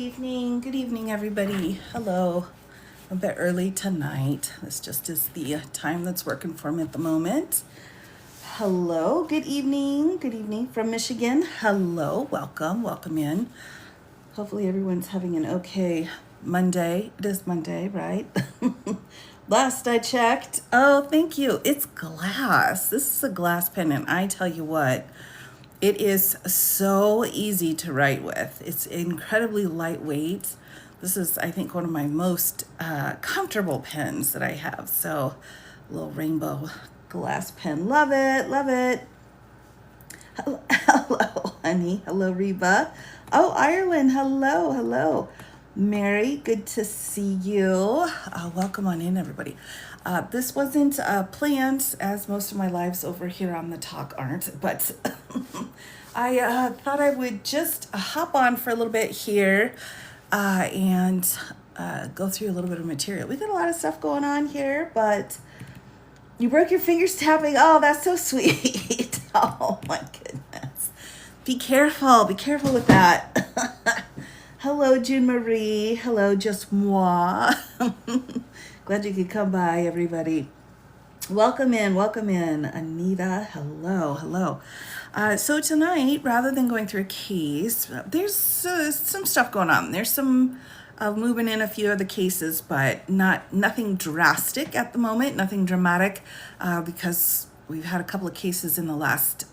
Good evening, everybody. Hello. A bit early tonight. This just is the time that's working for me at the moment. Hello, good evening from Michigan. Hello, welcome in. Hopefully everyone's having an okay Monday. It is Monday, right? Last I checked. Oh, thank you. It's glass. This is a glass pen, and I tell you what, it is so easy to write with. It's incredibly lightweight. This is, I think, one of my most comfortable pens that I have. So, little rainbow glass pen. Love it, love it. Hello, honey. Hello, Reba. Oh, Ireland. Hello. Mary, good to see you. Welcome on in, everybody. This wasn't planned, as most of my lives over here on the talk aren't, but I thought I would just hop on for a little bit here and go through a little bit of material. We've got a lot of stuff going on here, but you broke your fingers tapping. Oh, that's so sweet. Oh, my goodness. Be careful with that. Hello, June Marie. Hello, just moi. Glad you could come by, everybody. Welcome in. Anita, hello. So tonight, rather than going through a case, there's some stuff going on. There's some moving in a few of the cases, but nothing drastic at the moment, nothing dramatic, because we've had a couple of cases in the last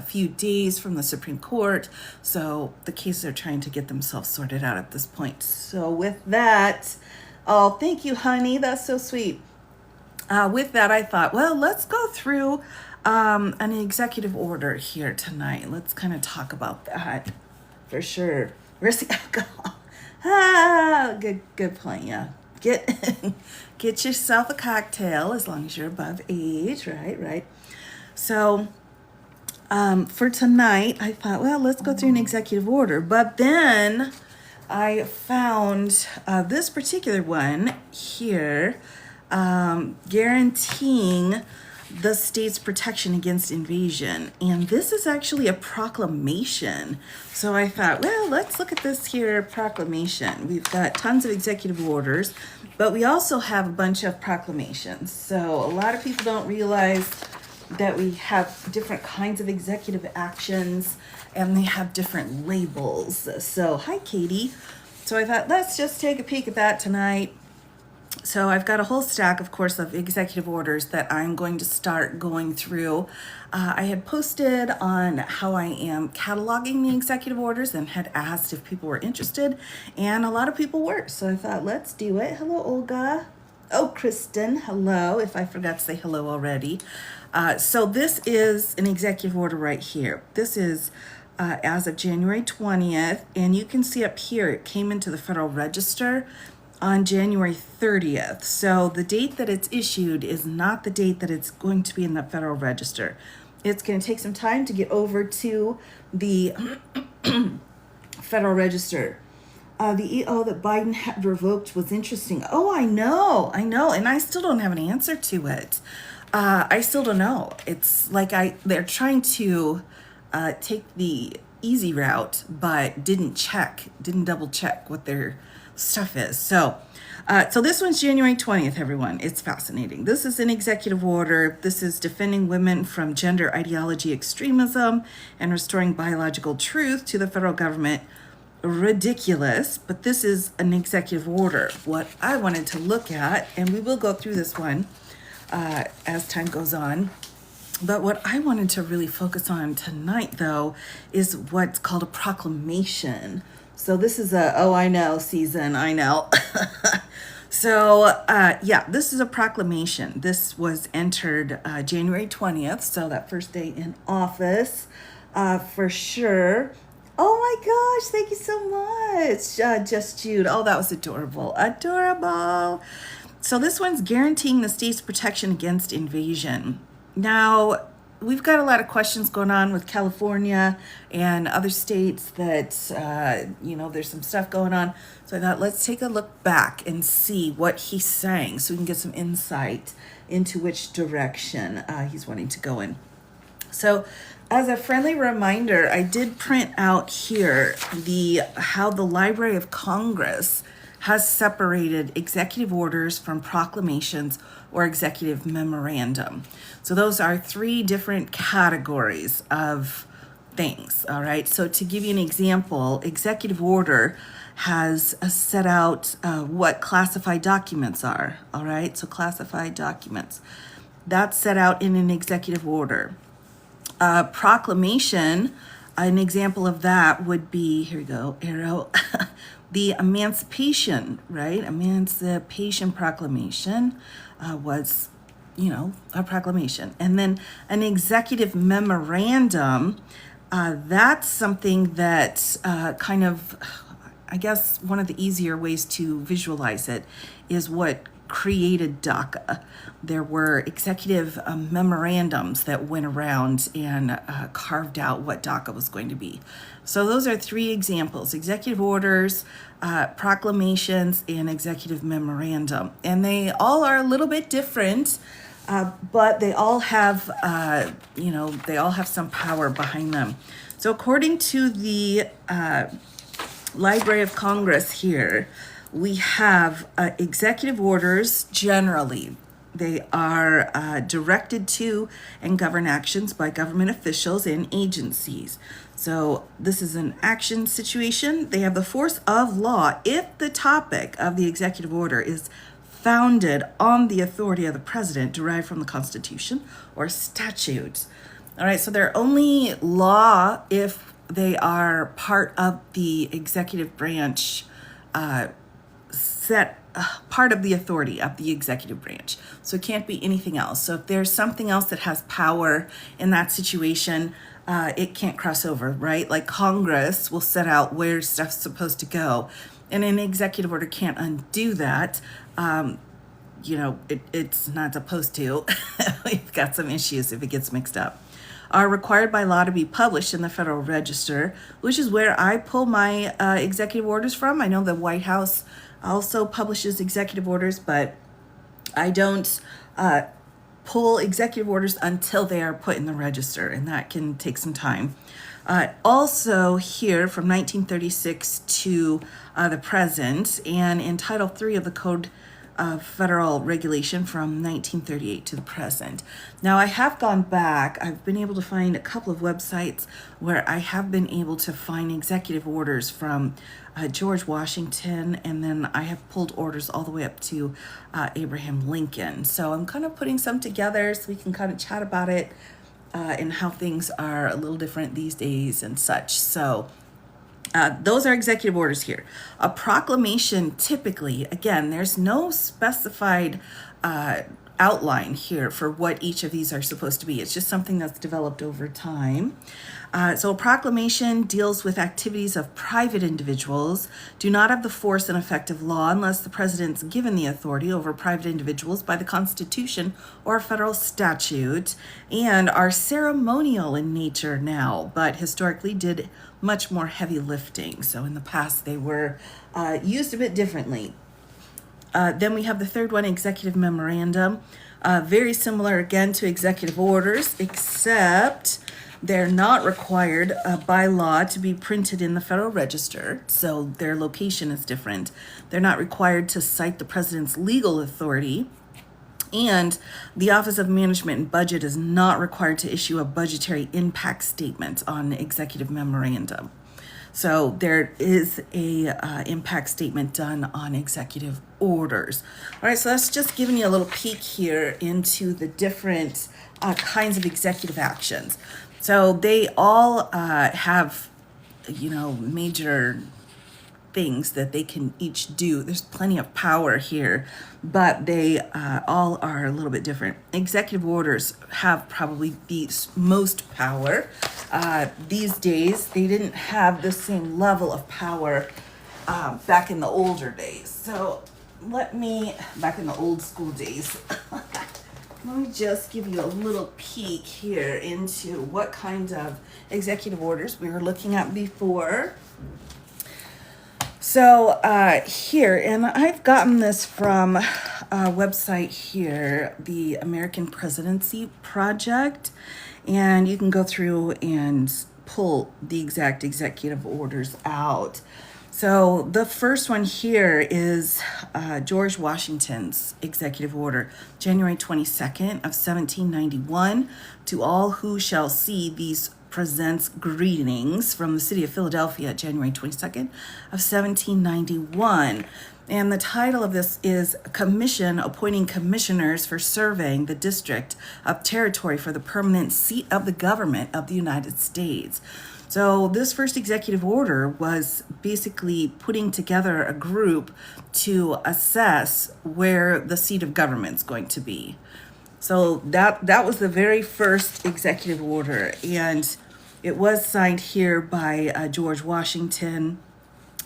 few days from the Supreme Court, so the cases are trying to get themselves sorted out at this point. So with that, oh, thank you, honey. That's so sweet. With that, I thought, well, let's go through an executive order here tonight. Let's kind of talk about that for sure. Where's the alcohol? Good point, yeah. Get yourself a cocktail as long as you're above age, right? So for tonight, I thought, well, let's go through an executive order. But then I found this particular one here, guaranteeing the state's protection against invasion. And this is actually a proclamation. So I thought, well, let's look at this here proclamation. We've got tons of executive orders, but we also have a bunch of proclamations. So a lot of people don't realize that we have different kinds of executive actions and they have different labels. So hi, Katie. So I thought, let's just take a peek at that tonight. So I've got a whole stack, of course, of executive orders that I'm going to start going through. I had posted on how I am cataloging the executive orders and had asked if people were interested, and a lot of people were. So I thought, let's do it. Hello, Olga. Oh, Kristen, hello, if I forgot to say hello already. So this is an executive order right here. This is as of January 20th, and you can see up here, it came into the Federal Register on January 30th. So the date that it's issued is not the date that it's going to be in the Federal Register. It's going to take some time to get over to the Federal Register. The EO that Biden had revoked was interesting. Oh, I know. And I still don't have an answer to it. I still don't know. It's like they're trying to take the easy route, but didn't double check what their stuff is. So this one's January 20th, everyone. It's fascinating. This is an executive order. This is defending women from gender ideology extremism and restoring biological truth to the federal government. Ridiculous, but this is an executive order. What I wanted to look at, and we will go through this one as time goes on, but what I wanted to really focus on tonight, though, is what's called a proclamation. So this is I know season, I know. So this is a proclamation. This was entered January 20th, so that first day in office for sure. Oh my gosh, thank you so much. Just Jude. Oh, that was adorable. So this one's guaranteeing the state's protection against invasion. Now, we've got a lot of questions going on with California and other states that, there's some stuff going on. So I thought, let's take a look back and see what he's saying so we can get some insight into which direction he's wanting to go in. So As a friendly reminder, I did print out here how the Library of Congress has separated executive orders from proclamations or executive memorandum. So those are three different categories of things, all right? So to give you an example, executive order has set out what classified documents are, all right? So classified documents, that's set out in an executive order. Proclamation, an example of that would be, here we go, arrow, the Emancipation, right? Emancipation Proclamation was, a proclamation. And then an executive memorandum, that's something that I guess one of the easier ways to visualize it is what created DACA. There were executive memorandums that went around and carved out what DACA was going to be. So those are three examples: executive orders, proclamations, and executive memorandum. And they all are a little bit different, but they all have, they all have some power behind them. So according to the Library of Congress here, we have executive orders generally. They are directed to and govern actions by government officials and agencies. So this is an action situation. They have the force of law if the topic of the executive order is founded on the authority of the president derived from the Constitution or statute. All right, so they're only law if they are part of the executive branch, part of the authority of the executive branch. So it can't be anything else. So if there's something else that has power in that situation, it can't cross over, right? Like Congress will set out where stuff's supposed to go, and an executive order can't undo that. It's not supposed to. We've got some issues if it gets mixed up. Are required by law to be published in the Federal Register, which is where I pull my executive orders from. I know the White House also publishes executive orders, but I don't pull executive orders until they are put in the register, and that can take some time. Also here from 1936 to the present, and in Title III of the Code of Federal Regulation from 1938 to the present. Now I have gone back, I've been able to find a couple of websites where I have been able to find executive orders from George Washington, and then I have pulled orders all the way up to Abraham Lincoln. So I'm kind of putting some together so we can kind of chat about it and how things are a little different these days and such. So those are executive orders here. A proclamation, typically, again, there's no specified outline here for what each of these are supposed to be. It's just something that's developed over time. So a proclamation deals with activities of private individuals, do not have the force and effect of law unless the president's given the authority over private individuals by the Constitution or federal statute, and are ceremonial in nature now, but historically did much more heavy lifting. So in the past, they were used a bit differently. Then we have the third one, executive memorandum. Very similar again to executive orders, except they're not required by law to be printed in the Federal Register, so their location is different. They're not required to cite the president's legal authority, and the Office of Management and Budget is not required to issue a budgetary impact statement on executive memorandum. So there is a impact statement done on executive orders. All right, so that's just giving you a little peek here into the different kinds of executive actions. So they all have, major things that they can each do. There's plenty of power here, but they all are a little bit different. Executive orders have probably the most power. These days, they didn't have the same level of power back in the older days. So back in the old school days, let me just give you a little peek here into what kind of executive orders we were looking at before. So here, and I've gotten this from a website here, the American Presidency Project, And you can go through and pull the exact executive orders out. So the first one here is George Washington's executive order, January 22nd of 1791. To all who shall see these presents greetings from the city of Philadelphia, January 22nd of 1791. And the title of this is Commission Appointing Commissioners for Surveying the District of Territory for the Permanent Seat of the Government of the United States. So this first executive order was basically putting together a group to assess where the seat of government's going to be. So that was the very first executive order, and it was signed here by George Washington,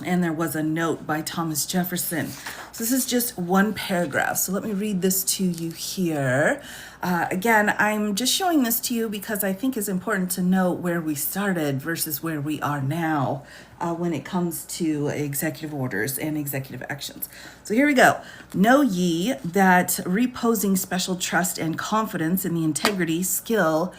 and there was a note by Thomas Jefferson. So this is just one paragraph. So let me read this to you here. Again, I'm just showing this to you because I think it's important to know where we started versus where we are now when it comes to executive orders and executive actions. So here we go. Know ye that reposing special trust and confidence in the integrity, skill,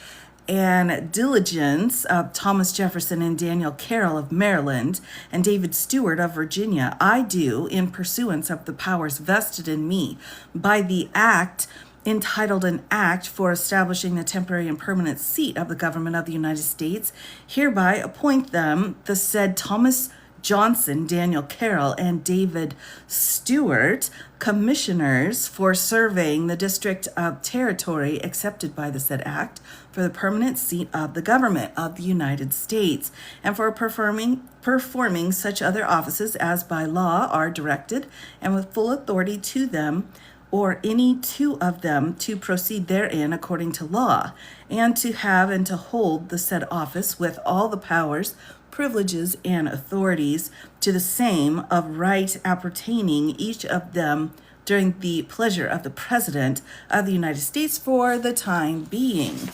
and diligence of Thomas Jefferson and Daniel Carroll of Maryland and David Stewart of Virginia, I do, in pursuance of the powers vested in me by the act entitled An Act for Establishing the Temporary and Permanent Seat of the Government of the United States, hereby appoint them, the said Thomas Johnson, Daniel Carroll, and David Stewart, commissioners for surveying the district of territory accepted by the said act for the permanent seat of the government of the United States, and for performing such other offices as by law are directed, and with full authority to them or any two of them to proceed therein according to law, and to have and to hold the said office with all the powers, privileges, and authorities to the same of right appertaining each of them during the pleasure of the President of the United States for the time being.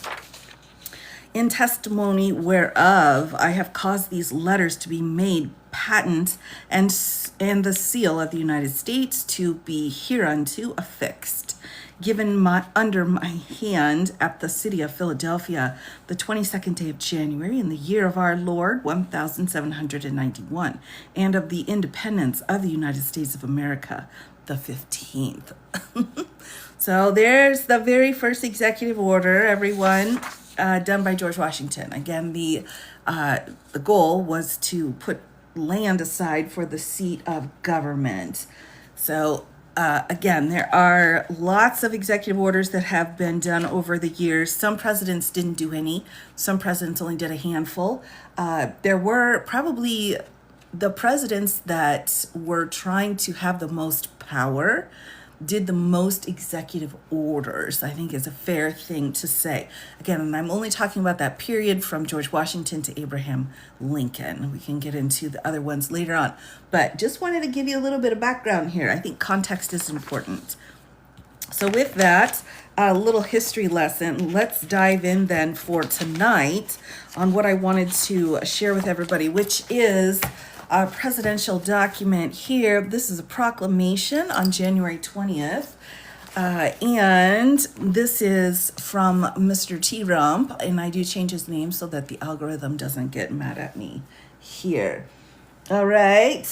In testimony whereof I have caused these letters to be made patent, and the seal of the United States to be hereunto affixed, given under my hand at the city of Philadelphia, the 22nd day of January, in the year of our Lord, 1791, and of the independence of the United States of America, the 15th. So there's the very first executive order, everyone, done by George Washington. Again, the goal was to put land aside for the seat of government. So again, there are lots of executive orders that have been done over the years. Some presidents didn't do any. Some presidents only did a handful. There were probably the presidents that were trying to have the most power did the most executive orders, I think is a fair thing to say. Again, and I'm only talking about that period from George Washington to Abraham Lincoln. We can get into the other ones later on, but just wanted to give you a little bit of background here. I think context is important. So with that, a little history lesson, let's dive in then for tonight on what I wanted to share with everybody, which is a presidential document here. This is a proclamation on January 20th. And this is from Mr. T. Rump, and I do change his name so that the algorithm doesn't get mad at me here. All right.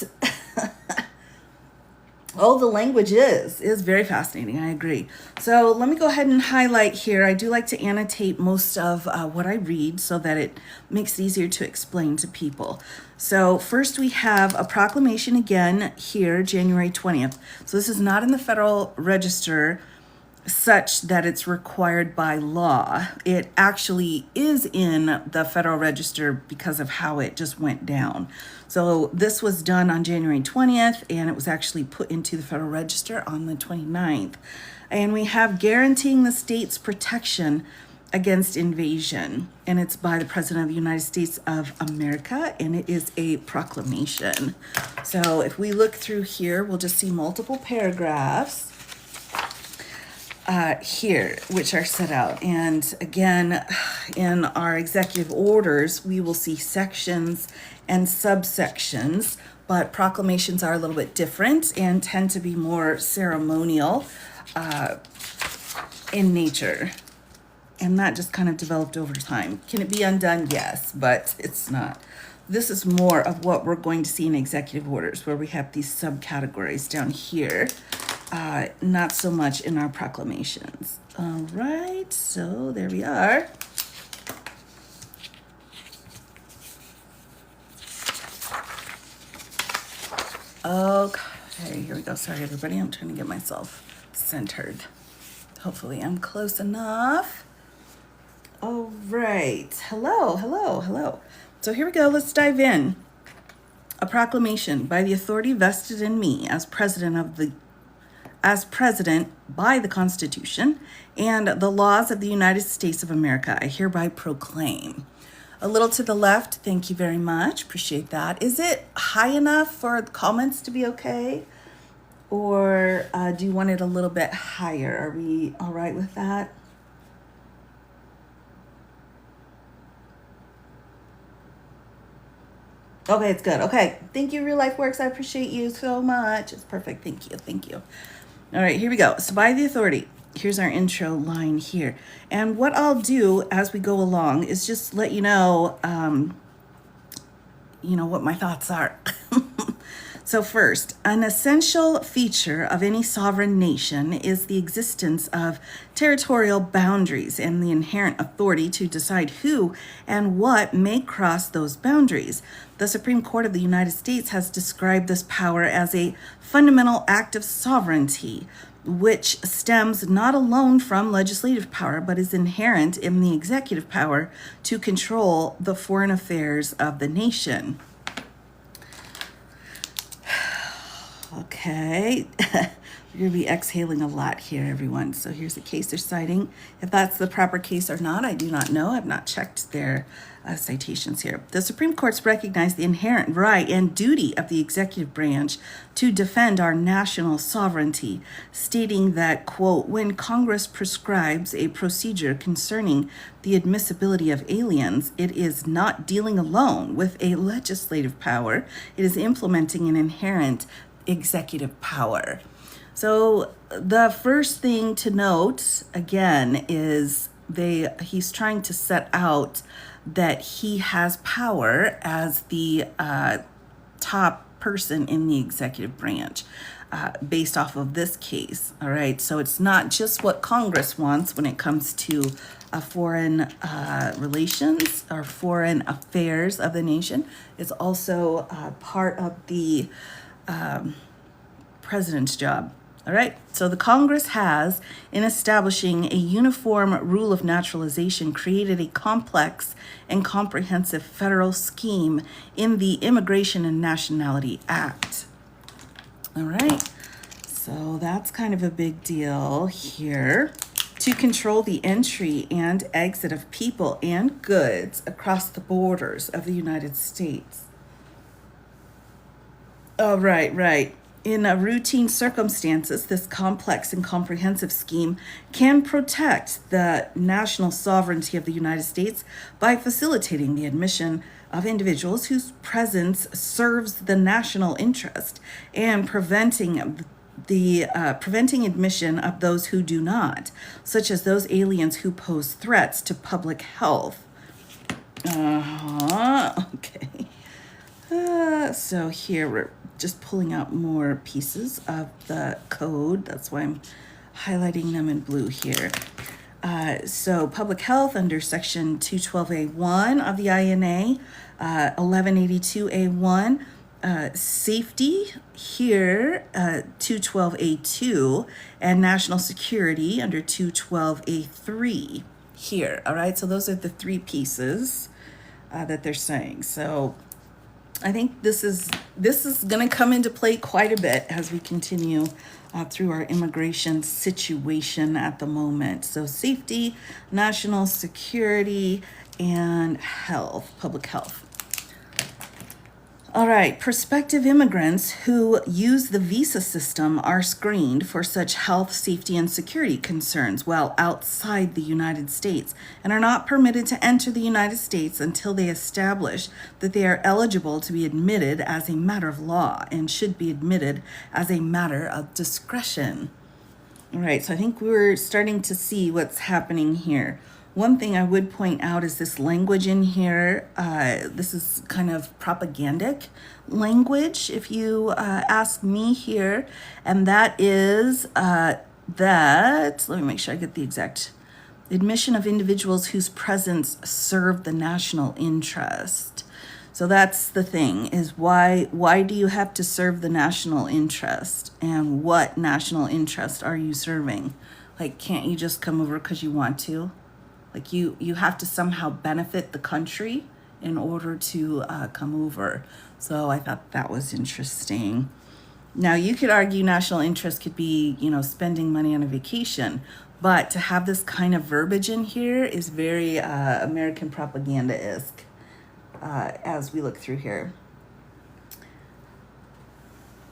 Oh, the language is very fascinating. I agree. So let me go ahead and highlight here. I do like to annotate most of what I read so that it makes it easier to explain to people. So first we have a proclamation again here, January 20th. So this is not in the Federal Register such that it's required by law. It actually is in the Federal Register because of how it just went down. So this was done on January 20th, and it was actually put into the Federal Register on the 29th. And we have guaranteeing the state's protection against invasion, and it's by the President of the United States of America, and it is a proclamation. So if we look through here, we'll just see multiple paragraphs here, which are set out. And again, in our executive orders, we will see sections and subsections, but proclamations are a little bit different and tend to be more ceremonial in nature. and that just kind of developed over time. Can it be undone? Yes, but it's not. This is more of what we're going to see in executive orders, where we have these subcategories down here, not so much in our proclamations. All right, so there we are. Okay, here we go. Sorry, everybody. I'm trying to get myself centered. Hopefully I'm close enough. All right. Hello. So here we go. Let's dive in. A proclamation by the authority vested in me as president by the Constitution and the laws of the United States of America, I hereby proclaim. A little to the left, thank you very much. Appreciate that. Is it high enough for comments to be okay? Or do you want it a little bit higher? Are we all right with that? Okay, it's good. Okay, thank you, Real Life Works. I appreciate you so much. It's perfect. Thank you. All right, here we go. So by the authority, here's our intro line here. And what I'll do as we go along is just let you know, what my thoughts are. So first, an essential feature of any sovereign nation is the existence of territorial boundaries and the inherent authority to decide who and what may cross those boundaries. The Supreme Court of the United States has described this power as a fundamental act of sovereignty, which stems not alone from legislative power, but is inherent in the executive power to control the foreign affairs of the nation. Okay, we're going to be exhaling a lot here, everyone. So here's the case they're citing. If that's the proper case or not, I do not know. I've not checked their citations here. The Supreme Court's recognized the inherent right and duty of the executive branch to defend our national sovereignty, stating that, quote, when Congress prescribes a procedure concerning the admissibility of aliens, it is not dealing alone with a legislative power. It is implementing an inherent executive power. So the first thing to note again is he's trying to set out that he has power as the top person in the executive branch based off of this case. All right, so it's not just what Congress wants when it comes to foreign relations or foreign affairs of the nation. It's also part of the president's job. All right, so the Congress has, in establishing a uniform rule of naturalization, created a complex and comprehensive federal scheme in the Immigration and Nationality Act. All right, so that's kind of a big deal here. To control the entry and exit of people and goods across the borders of the United States. Oh, right. In routine circumstances, this complex and comprehensive scheme can protect the national sovereignty of the United States by facilitating the admission of individuals whose presence serves the national interest and preventing admission of those who do not, such as those aliens who pose threats to public health. Okay. So here we're just pulling out more pieces of the code. That's why I'm highlighting them in blue here. So public health under section 212A1 of the INA, 1182A1, safety here, 212A2, and national security under 212A3 here. All right, so those are the three pieces that they're saying. So I think this is going to come into play quite a bit as we continue through our immigration situation at the moment. So safety, national security, and health, public health. All right, prospective immigrants who use the visa system are screened for such health, safety, and security concerns while outside the United States and are not permitted to enter the United States until they establish that they are eligible to be admitted as a matter of law and should be admitted as a matter of discretion. All right, so I think we're starting to see what's happening here. One thing I would point out is this language in here. This is kind of propagandic language, if you ask me here. And that is let me make sure I get the exact admission of individuals whose presence serve the national interest. So that's the thing, is why do you have to serve the national interest? And what national interest are you serving? Like, can't you just come over because you want to? Like, you have to somehow benefit the country in order to come over. So I thought that was interesting. Now, you could argue national interest could be, spending money on a vacation, but to have this kind of verbiage in here is very American propaganda-esque as we look through here.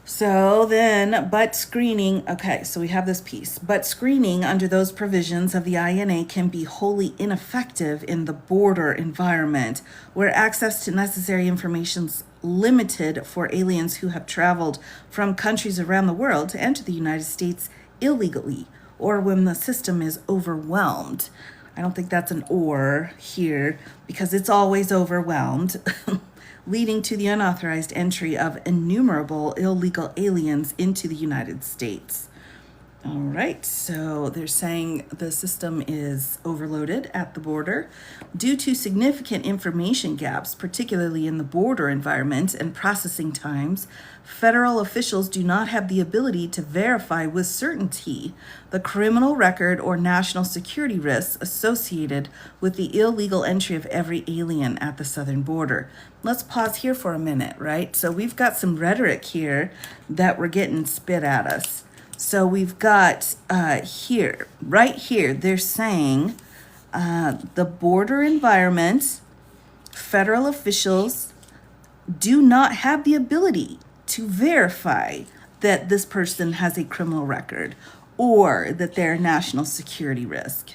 So then, but screening, okay, so we have this piece. But screening under those provisions of the INA can be wholly ineffective in the border environment, where access to necessary information is limited for aliens who have traveled from countries around the world to enter the United States illegally, or when the system is overwhelmed. I don't think that's an or here, because it's always overwhelmed. Leading to the unauthorized entry of innumerable illegal aliens into the United States. All right, so they're saying the system is overloaded at the border due to significant information gaps, particularly in the border environment and processing times. Federal officials do not have the ability to verify with certainty the criminal record or national security risks associated with the illegal entry of every alien at the southern border. Let's pause here for a minute, right? So we've got some rhetoric here that we're getting spit at us. So we've got right here, they're saying the border environment, federal officials do not have the ability to verify that this person has a criminal record or that they're a national security risk.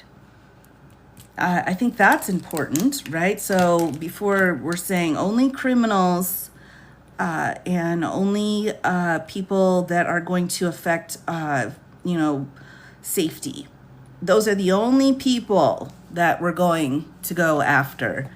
I think that's important, right? So before we're saying only criminals and only people that are going to affect, safety. Those are the only people that we're going to go after.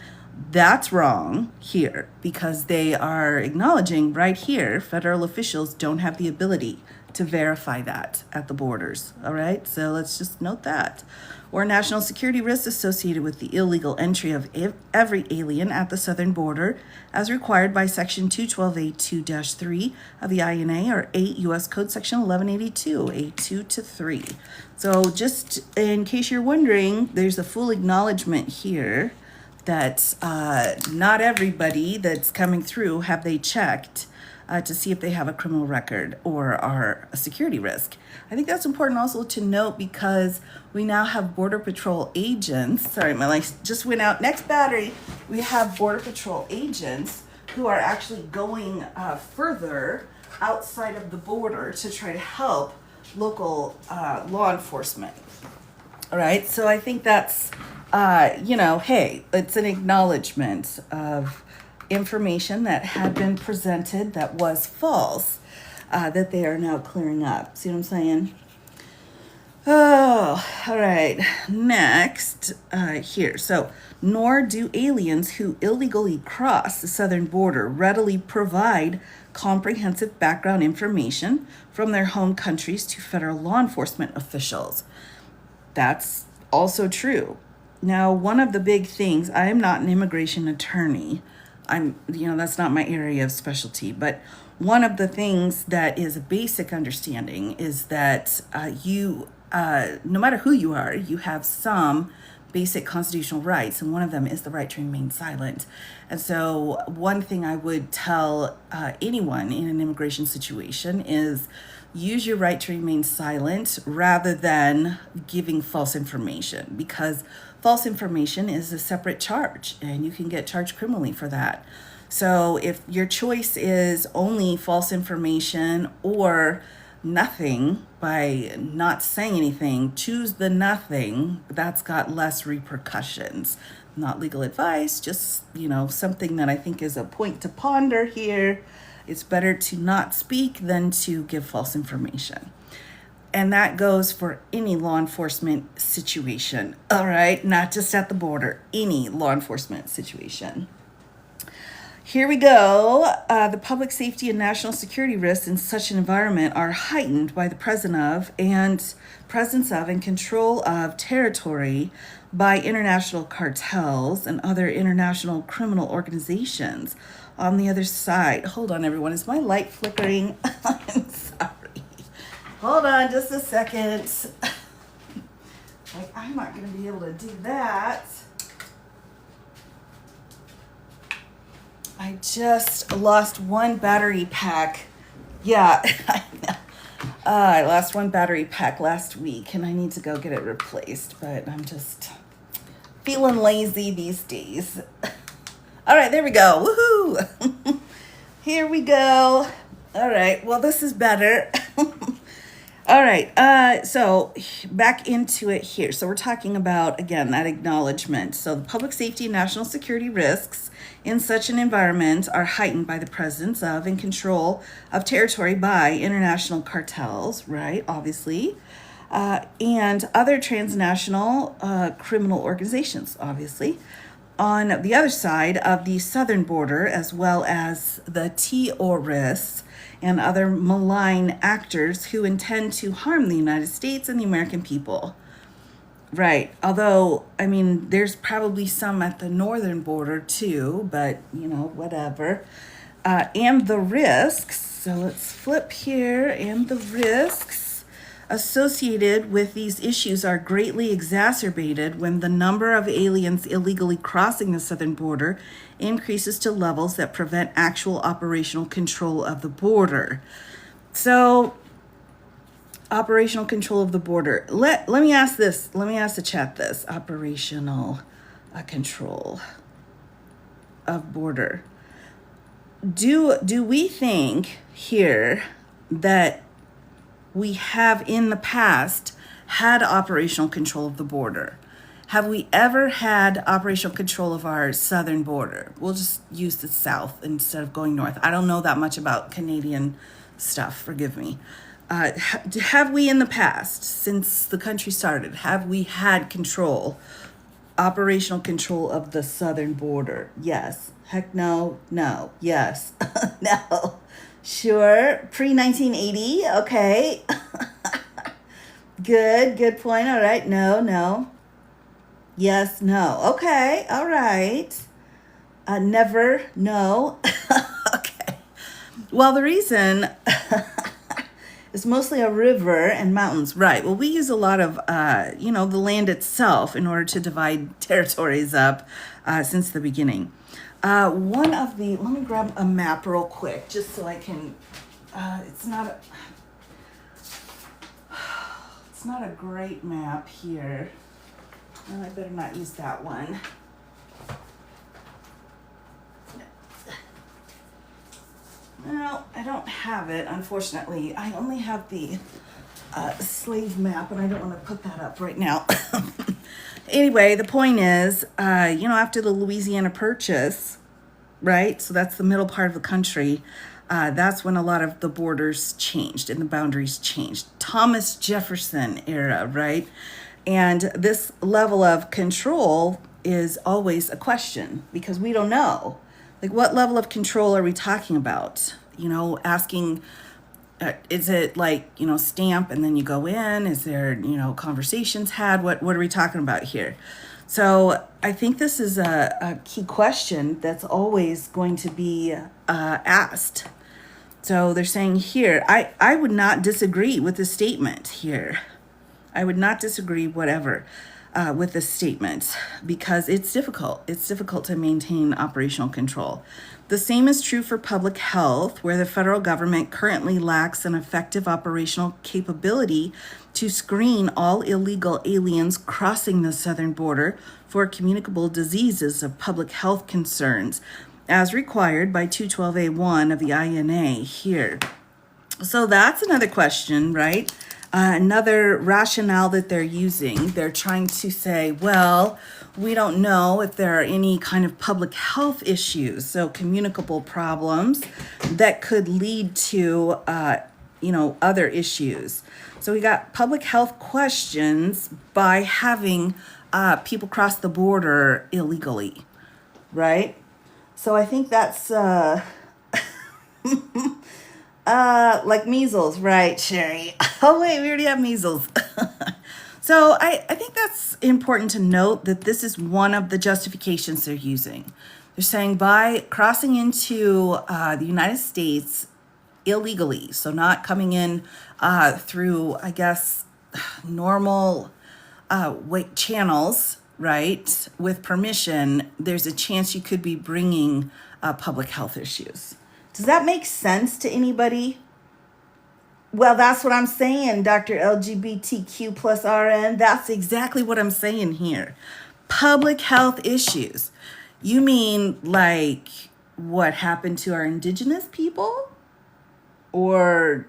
That's wrong here, because they are acknowledging right here, federal officials don't have the ability to verify that at the borders. All right, so let's just note that. Or national security risks associated with the illegal entry of every alien at the southern border, as required by Section 212A2-3 of the INA, or 8 U.S. Code Section 1182, A2 to 3. So just in case you're wondering, there's a full acknowledgement here that not everybody that's coming through have they checked to see if they have a criminal record or are a security risk. I think that's important also to note, because we now have Border Patrol agents. Sorry, my light just went out. Next battery. We have Border Patrol agents who are actually going further outside of the border to try to help local law enforcement. All right, so I think that's, hey, it's an acknowledgement of information that had been presented that was false, that they are now clearing up. See what I'm saying? Oh, all right. Next, here. So, nor do aliens who illegally cross the southern border readily provide comprehensive background information from their home countries to federal law enforcement officials. That's also true. Now, one of the big things, I am not an immigration attorney. That's not my area of specialty, but one of the things that is a basic understanding is that no matter who you are, you have some basic constitutional rights, and one of them is the right to remain silent. And so one thing I would tell anyone in an immigration situation is use your right to remain silent rather than giving false information, because false information is a separate charge and you can get charged criminally for that. So if your choice is only false information or nothing, by not saying anything, choose the nothing. That's got less repercussions. Not legal advice, just, something that I think is a point to ponder here. It's better to not speak than to give false information. And that goes for any law enforcement situation, all right? Not just at the border, any law enforcement situation. Here we go. The public safety and national security risks in such an environment are heightened by the presence of and control of territory by international cartels and other international criminal organizations. On the other side, hold on, everyone. Is my light flickering? I'm sorry. Hold on just a second. Like, I'm not going to be able to do that. I just lost one battery pack. Yeah, I lost one battery pack last week and I need to go get it replaced, but I'm just feeling lazy these days. All right, there we go. Woohoo! Here we go. All right, well, this is better. All right, so back into it here. So we're talking about, again, that acknowledgement. So the public safety and national security risks in such an environment are heightened by the presence of and control of territory by international cartels, right, obviously, and other transnational criminal organizations, obviously, on the other side of the southern border, as well as the terrorists and other malign actors who intend to harm the United States and the American people. Right. Although, I mean, there's probably some at the northern border too, but, you know, whatever. And the risks, so let's flip here, and the risks associated with these issues are greatly exacerbated when the number of aliens illegally crossing the southern border increases to levels that prevent actual operational control of the border. So, operational control of the border. Let me ask this. Let me ask the chat this. Operational control of border. Do we think here that we have in the past had operational control of the border? Have we ever had operational control of our southern border? We'll just use the south instead of going north. I don't know that much about Canadian stuff, forgive me. Have we in the past, since the country started, have we had control, operational control of the southern border? Yes. Heck no, no, yes, no. Sure, pre-1980, okay. Good point, all right, no. Yes, no, okay, all right. Never, no. Okay. Well, the reason is mostly a river and mountains. Right, well, we use a lot of, the land itself in order to divide territories up since the beginning. Let me grab a map real quick, just so I can, it's not a great map here. I better not use that one. No, I don't have it, unfortunately. I only have the slave map, and I don't want to put that up right now. Anyway, the point is, after the Louisiana Purchase, right? So that's the middle part of the country. That's when a lot of the borders changed and the boundaries changed. Thomas Jefferson era, right? And this level of control is always a question because we don't know. Like, what level of control are we talking about? Asking, is it like, stamp and then you go in? Is there, conversations had? What are we talking about here? So I think this is a key question that's always going to be asked. So they're saying here, I would not disagree with the statement here. I would not disagree whatever with this statement because it's difficult. It's difficult to maintain operational control. The same is true for public health, where the federal government currently lacks an effective operational capability to screen all illegal aliens crossing the southern border for communicable diseases of public health concerns, as required by 212A1 of the INA here. So that's another question, right? Another rationale that they're using. They're trying to say, well, we don't know if there are any kind of public health issues, so communicable problems that could lead to other issues. So we got public health questions by having people cross the border illegally, right? So I think that's like measles, right, Sherry? Oh wait, we already have measles. So I think that's important to note that this is one of the justifications they're using. They're saying by crossing into the United States illegally, so not coming in through, I guess, normal channels, right, with permission, there's a chance you could be bringing public health issues. Does that make sense to anybody? Well, that's what I'm saying, Dr. LGBTQ plus RN. That's exactly what I'm saying here. Public health issues. You mean like what happened to our indigenous people? Or,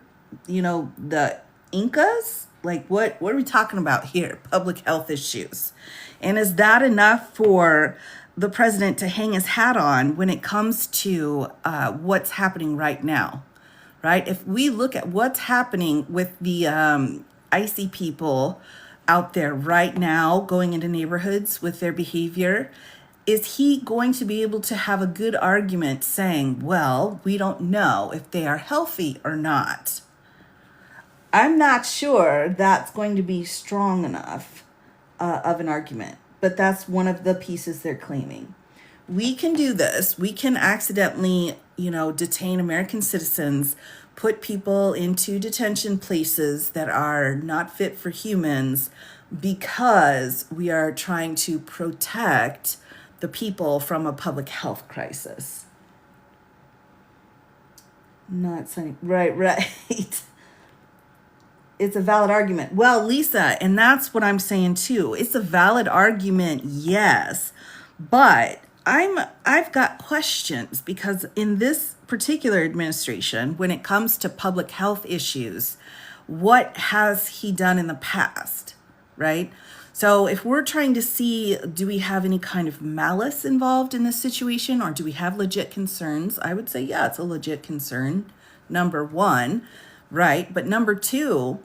the Incas? Like what are we talking about here? Public health issues. And is that enough for the president to hang his hat on when it comes to what's happening right now? Right? If we look at what's happening with the icy people out there right now, going into neighborhoods with their behavior, is he going to be able to have a good argument saying, well, we don't know if they are healthy or not? I'm not sure that's going to be strong enough of an argument, but that's one of the pieces they're claiming. We can do this. We can accidentally, detain American citizens, put people into detention places that are not fit for humans because we are trying to protect the people from a public health crisis. Not saying, right. It's a valid argument. Well, Lisa, and that's what I'm saying too. It's a valid argument, yes, but I've got questions because in this particular administration, when it comes to public health issues, what has he done in the past, right? So if we're trying to see, do we have any kind of malice involved in this situation, or do we have legit concerns? I would say, yeah, it's a legit concern, number one, right? But number two,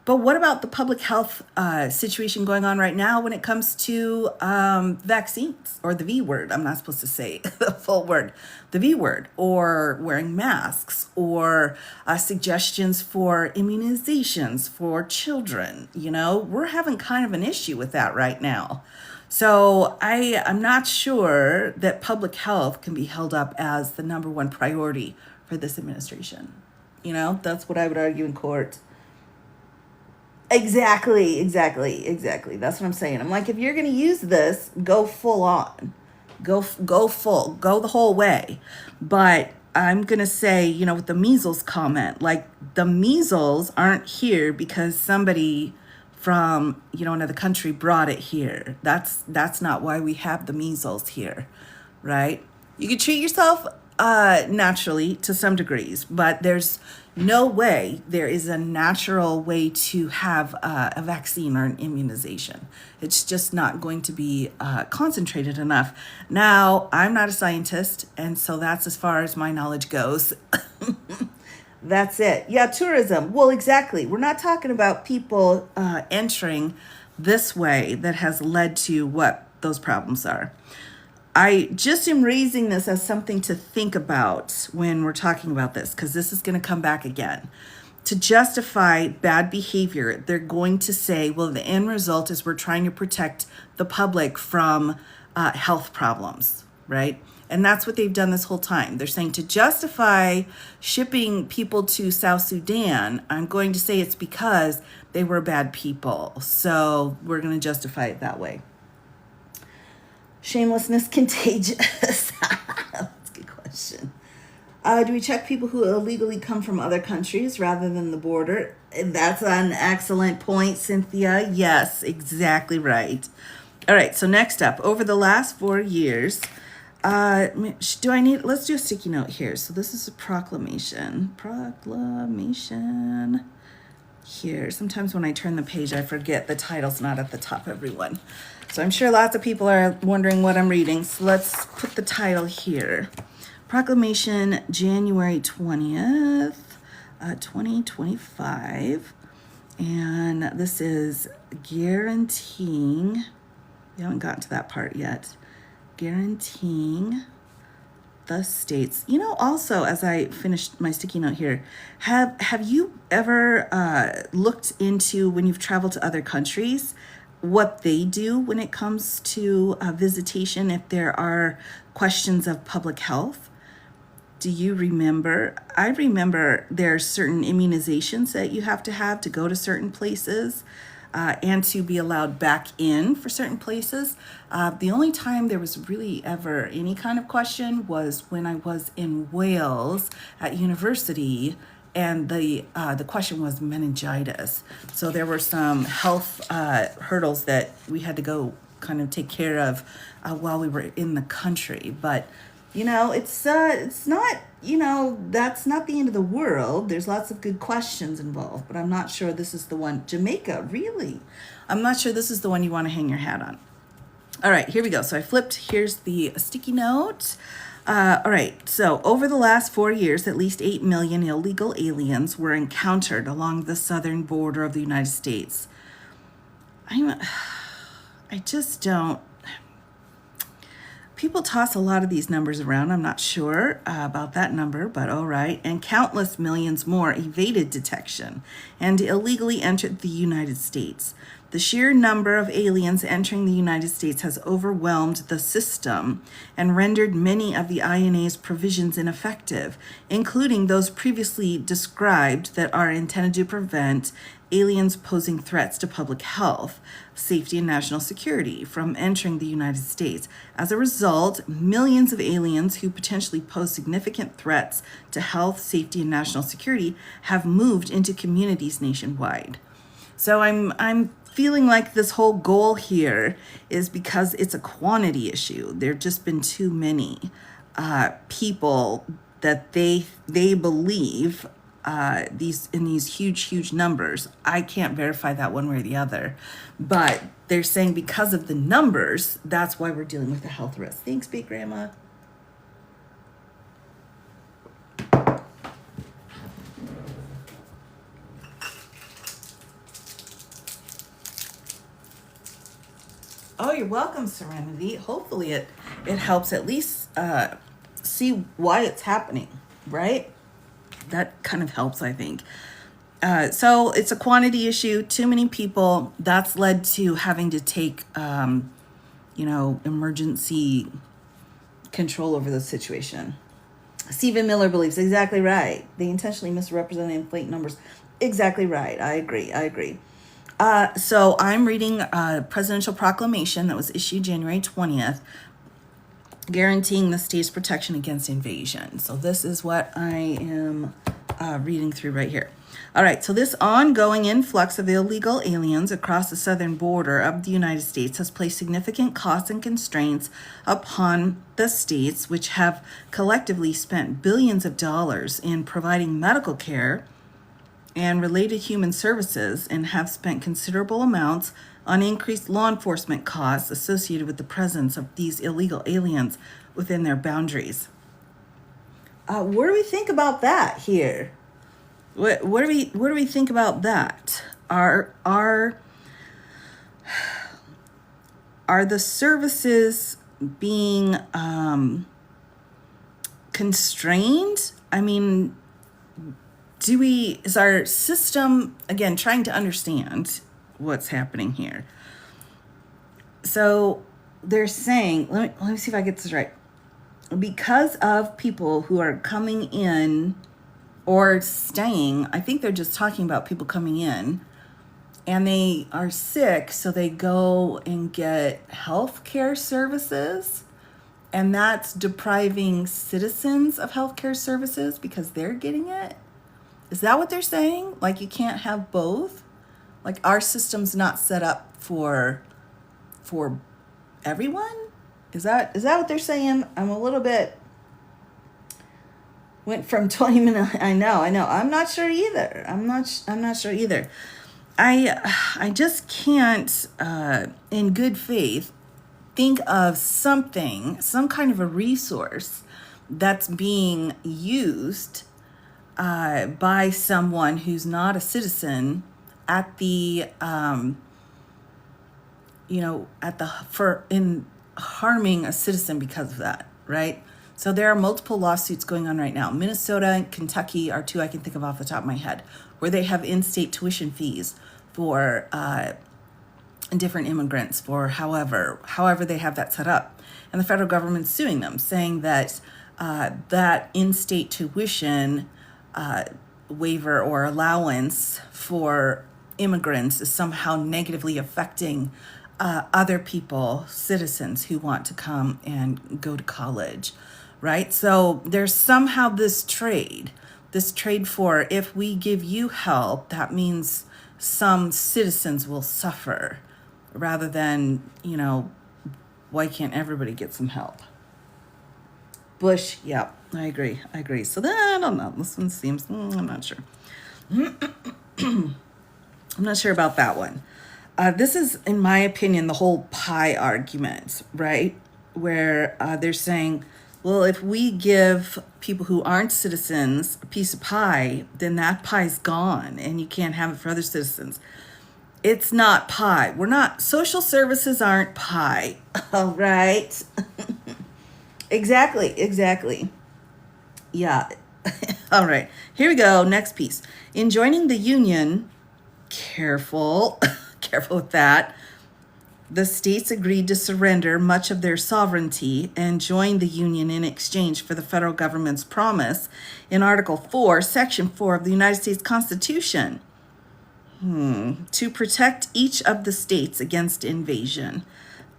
but what about the public health situation going on right now when it comes to vaccines, or the V word? I'm not supposed to say the full word, the V word, or wearing masks, or suggestions for immunizations for children. We're having kind of an issue with that right now. So I'm not sure that public health can be held up as the number one priority for this administration. That's what I would argue in court. Exactly. That's what I'm saying. I'm like, if you're going to use this, go full on, go full, go the whole way. But I'm going to say, with the measles comment, like the measles aren't here because somebody from, another country brought it here. That's not why we have the measles here, right? You can treat yourself naturally to some degrees, but there's no way there is a natural way to have a vaccine or an immunization. It's just not going to be concentrated enough. Now, I'm not a scientist, and so that's as far as my knowledge goes. That's it. Yeah, tourism. Well, exactly. We're not talking about people entering this way that has led to what those problems are. I just am raising this as something to think about when we're talking about this, because this is going to come back again. To justify bad behavior, they're going to say, well, the end result is we're trying to protect the public from health problems, right? And that's what they've done this whole time. They're saying to justify shipping people to South Sudan, I'm going to say it's because they were bad people. So we're going to justify it that way. Shamelessness contagious? That's a good question. Do we check people who illegally come from other countries rather than the border? That's an excellent point, Cynthia. Yes, exactly right. All right, so next up, over the last 4 years, let's do a sticky note here. So this is a proclamation. Proclamation. Here, sometimes when I turn the page, I forget the title's not at the top, everyone. So I'm sure lots of people are wondering what I'm reading. So let's put the title here. Proclamation, January 20th, 2025. And this is guaranteeing, we haven't gotten to that part yet, guaranteeing the states. You know, also, as I finished my sticky note here, have you ever looked into, when you've traveled to other countries, what they do when it comes to visitation if there are questions of public health? Do you remember? I remember there are certain immunizations that you have to go to certain places and to be allowed back in for certain places. The only time there was really ever any kind of question was when I was in Wales at university, and the question was meningitis. So there were some health hurdles that we had to go kind of take care of while we were in the country. But you know, it's not, you know, that's not the end of the world. There's lots of good questions involved, but I'm not sure this is the one. Jamaica, really? I'm not sure this is the one you want to hang your hat on. All right, here we go. So I flipped. Here's the sticky note. All right, so over the last 4 years, at least 8 million illegal aliens were encountered along the southern border of the United States. I just don't. People toss a lot of these numbers around. I'm not sure about that number, but all right. And countless millions more evaded detection and illegally entered the United States. The sheer number of aliens entering the United States has overwhelmed the system and rendered many of the INA's provisions ineffective, including those previously described that are intended to prevent aliens posing threats to public health, safety, and national security from entering the United States. As a result, millions of aliens who potentially pose significant threats to health, safety, and national security have moved into communities nationwide. So I'm feeling like this whole goal here is because it's a quantity issue. There have just been too many people that they believe these huge numbers. I can't verify that one way or the other, but they're saying because of the numbers, that's why we're dealing with the health risk. Thanks, Big Grandma. Oh, you're welcome, Serenity. Hopefully it helps at least see why it's happening, right? That kind of helps, I think. So it's a quantity issue. Too many people. That's led to having to take, emergency control over the situation. Stephen Miller believes exactly right. They intentionally misrepresent and inflate numbers. Exactly right. I agree. So I'm reading a presidential proclamation that was issued January 20th, guaranteeing the state's protection against invasion. So this is what I am reading through right here. All right, so this ongoing influx of illegal aliens across the southern border of the United States has placed significant costs and constraints upon the states, which have collectively spent billions of dollars in providing medical care and related human services, and have spent considerable amounts on increased law enforcement costs associated with the presence of these illegal aliens within their boundaries. What do we think about that here? What do we think about that? Are the services being constrained? I mean, is our system, again, trying to understand what's happening here? So they're saying, let me see if I get this right. Because of people who are coming in or staying, I think they're just talking about people coming in, and they are sick, so they go and get health care services, and that's depriving citizens of health care services because they're getting it. Is that what they're saying? Like, you can't have both? Like, our system's not set up for everyone? Is that what they're saying? I'm a little bit went from 20 minutes. I know. I'm not sure either. I'm not sure either. I just can't, in good faith, think of some kind of a resource that's being used by someone who's not a citizen at the in harming a citizen because of that, right? So there are multiple lawsuits going on right now. Minnesota and Kentucky are two I can think of off the top of my head, where they have in-state tuition fees for different immigrants for however they have that set up. And the federal government's suing them, saying that that in-state tuition waiver or allowance for immigrants is somehow negatively affecting other people, citizens who want to come and go to college, right? So there's somehow this trade for, if we give you help, that means some citizens will suffer, rather than, why can't everybody get some help? Bush, yeah, I agree. So then, I don't know. This one seems, I'm not sure. I'm not sure about that one. This is, in my opinion, the whole pie argument, right? Where they're saying, well, if we give people who aren't citizens a piece of pie, then that pie's gone and you can't have it for other citizens. It's not pie. Social services aren't pie. All right. Exactly. Yeah. All right. Here we go. Next piece. In joining the union, careful with that, the states agreed to surrender much of their sovereignty and join the union in exchange for the federal government's promise in Article 4, Section 4 of the United States Constitution to protect each of the states against invasion.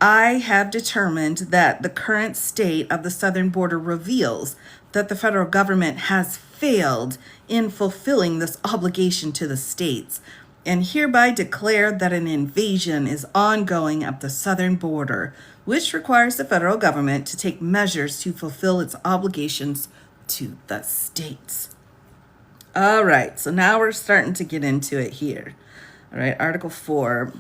I have determined that the current state of the southern border reveals that the federal government has failed in fulfilling this obligation to the states, and hereby declare that an invasion is ongoing at the southern border, which requires the federal government to take measures to fulfill its obligations to the states. All right, so now we're starting to get into it here. All right, Article 4,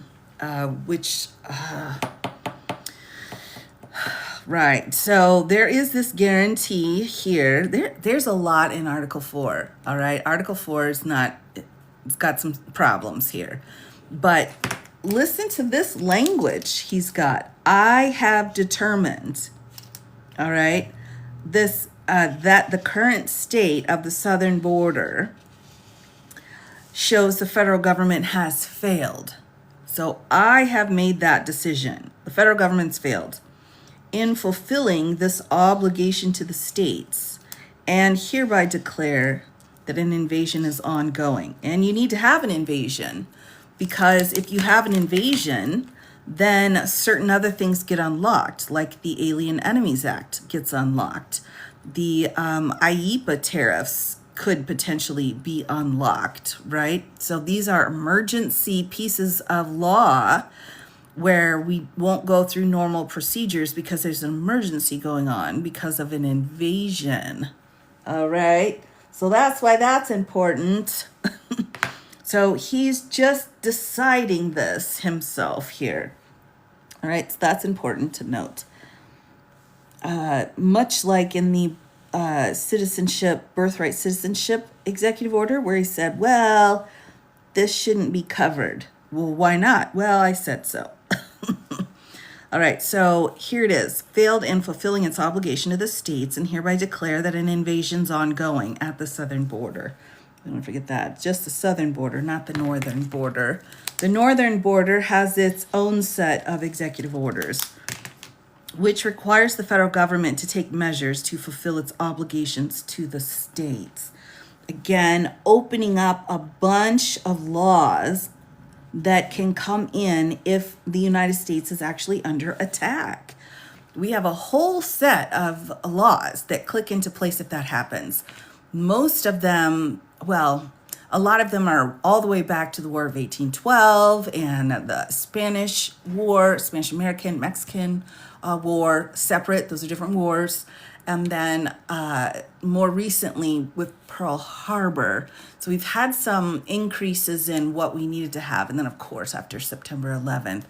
right, so there is this guarantee here. There's a lot in Article 4, all right? Article 4 is not, it's got some problems here. But listen to this language he's got. I have determined, all right, this that the current state of the southern border shows the federal government has failed. So I have made that decision. The federal government's failed in fulfilling this obligation to the states, and hereby declare that an invasion is ongoing. And you need to have an invasion, because if you have an invasion, then certain other things get unlocked, like the Alien Enemies Act gets unlocked. The IEEPA tariffs could potentially be unlocked, right? So these are emergency pieces of law where we won't go through normal procedures because there's an emergency going on because of an invasion. All right. So that's why that's important. So he's just deciding this himself here. All right. So that's important to note. Much like in the birthright citizenship executive order, where he said, well, this shouldn't be covered. Well, why not? Well, I said so. All right, so here it is. Failed in fulfilling its obligation to the states, and hereby declare that an invasion's ongoing at the southern border. Don't forget that. Just the southern border, not the northern border. The northern border has its own set of executive orders, which requires the federal government to take measures to fulfill its obligations to the states. Again, opening up a bunch of laws that can come in if the United States is actually under attack. We have a whole set of laws that click into place if that happens. Most of them, well, a lot of them are all the way back to the War of 1812 and the Spanish War, Spanish-American, Mexican War, separate. Those are different wars. And then more recently with Pearl Harbor. So we've had some increases in what we needed to have. And then, of course, after September 11th.